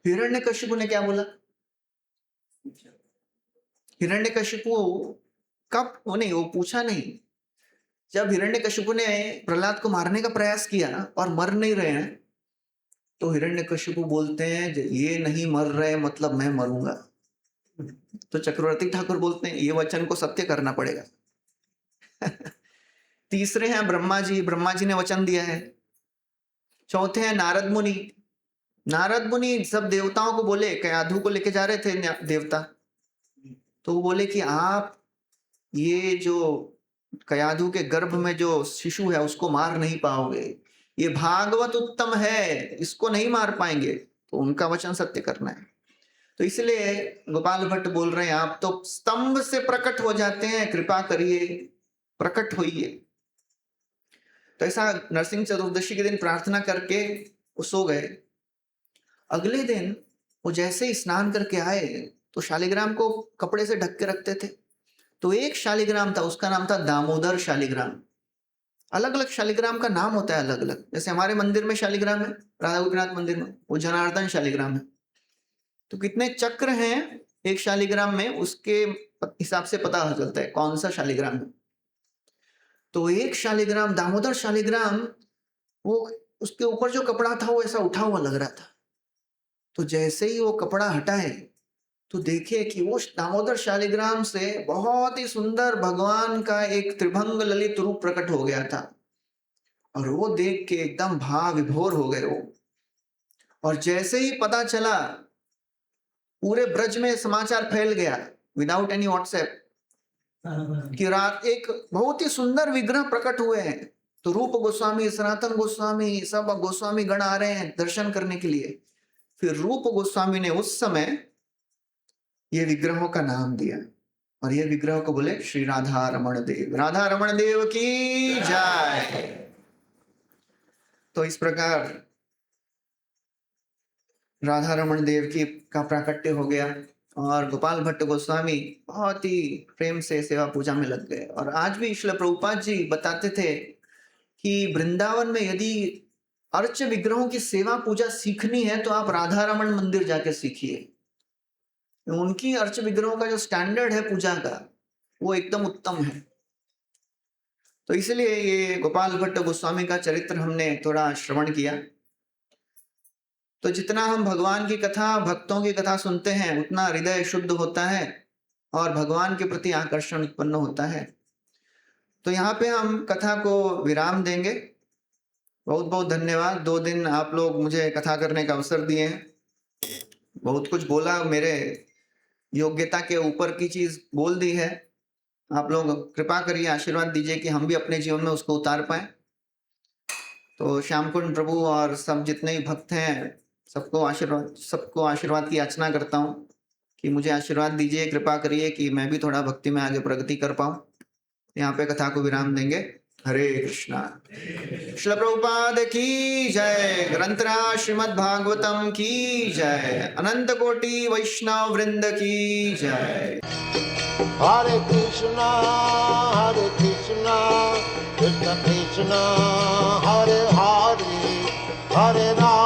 हिरण्यकशिपु ने क्या बोला? हिरण्यकशिपु कब वो नहीं, वो पूछा नहीं। जब हिरण्यकशिपु ने प्रहलाद को मारने का प्रयास किया और मर नहीं रहे हैं, तो हिरण्यकशिपु बोलते हैं ये नहीं मर रहे मतलब मैं मरूंगा। तो चक्रवर्ती ठाकुर बोलते हैं ये वचन को सत्य करना पड़ेगा। तीसरे हैं ब्रह्मा जी, ब्रह्मा जी ने वचन दिया है। चौथे हैं नारद मुनि। नारद मुनि सब देवताओं को बोले, कयाधु को लेके जा रहे थे देवता, तो वो बोले कि आप ये जो कयाधु के गर्भ में जो शिशु है उसको मार नहीं पाओगे, ये भागवत उत्तम है, इसको नहीं मार पाएंगे। तो उनका वचन सत्य करना है। तो इसलिए गोपाल भट्ट बोल रहे हैं आप तो स्तंभ से प्रकट हो जाते हैं, कृपा करिए, प्रकट होइए। तो ऐसा नरसिंह चतुर्दशी के दिन प्रार्थना करके वो सो गए। अगले दिन वो जैसे ही स्नान करके आए तो शालिग्राम को कपड़े से ढक के रखते थे। तो एक शालिग्राम था, उसका नाम था दामोदर शालिग्राम। अलग अलग शालिग्राम का नाम होता है अलग अलग। जैसे हमारे मंदिर में शालिग्राम है, राधा गोपीनाथ मंदिर में, वो जनार्दन शालिग्राम है। तो कितने चक्र हैं एक शालिग्राम में, उसके हिसाब से पता चलता है कौन सा शालिग्राम है। तो एक शालिग्राम दामोदर शालिग्राम, वो उसके ऊपर जो कपड़ा था वो ऐसा उठा हुआ लग रहा था। तो जैसे ही वो कपड़ा हटाए तो देखे कि वो दामोदर शालिग्राम से बहुत ही सुंदर भगवान का एक त्रिभंग ललित रूप प्रकट हो गया था। और वो देख के एकदम भाव विभोर हो गए वो। और जैसे ही पता चला, पूरे ब्रज में समाचार फैल गया विदाउट एनी व्हाट्सएप कि रात एक बहुत ही सुंदर विग्रह प्रकट हुए हैं, तो रूप गोस्वामी, सनातन गोस्वामी, सब गोस्वामी गण आ रहे हैं दर्शन करने के लिए। फिर रूप गोस्वामी ने उस समय ये विग्रहों का नाम दिया और ये विग्रह को बोले श्री राधा रमण देव। राधा रमण देव की जय। तो इस प्रकार राधा रमण देव की का प्राकट्य हो गया और गोपाल भट्ट गोस्वामी बहुत ही प्रेम से सेवा पूजा में लग गए। और आज भी श्रील प्रभुपाद जी बताते थे कि वृंदावन में यदि अर्च विग्रहों की सेवा पूजा सीखनी है तो आप राधा रमण मंदिर जाके सीखिए। उनकी अर्च विग्रहों का जो स्टैंडर्ड है पूजा का वो एकदम उत्तम है। तो इसलिए ये गोपाल भट्ट गोस्वामी का चरित्र हमने थोड़ा श्रवण किया। तो जितना हम भगवान की कथा, भक्तों की कथा सुनते हैं उतना हृदय शुद्ध होता है और भगवान के प्रति आकर्षण उत्पन्न होता है। तो यहाँ पे हम कथा को विराम देंगे। बहुत बहुत धन्यवाद। 2 दिन आप लोग मुझे कथा करने का अवसर दिए हैं। बहुत कुछ बोला, मेरे योग्यता के ऊपर की चीज बोल दी है। आप लोग कृपा करिए, आशीर्वाद दीजिए कि हम भी अपने जीवन में उसको उतार पाए। तो श्यामकुंड प्रभु और सब जितने भी भक्त हैं सबको आशीर्वाद की याचना करता हूँ कि मुझे आशीर्वाद दीजिए, कृपा करिए कि मैं भी थोड़ा भक्ति में आगे प्रगति कर पाऊँ। यहाँ पे कथा को विराम देंगे। हरे कृष्णा। श्रील प्रभुपाद की जय। ग्रंथराज श्रीमद् भागवतम की जय। अनंत कोटि वैष्णव वृंद की जय। Hare Krishna, Krishna Krishna, Hare Hare, Hare Rama.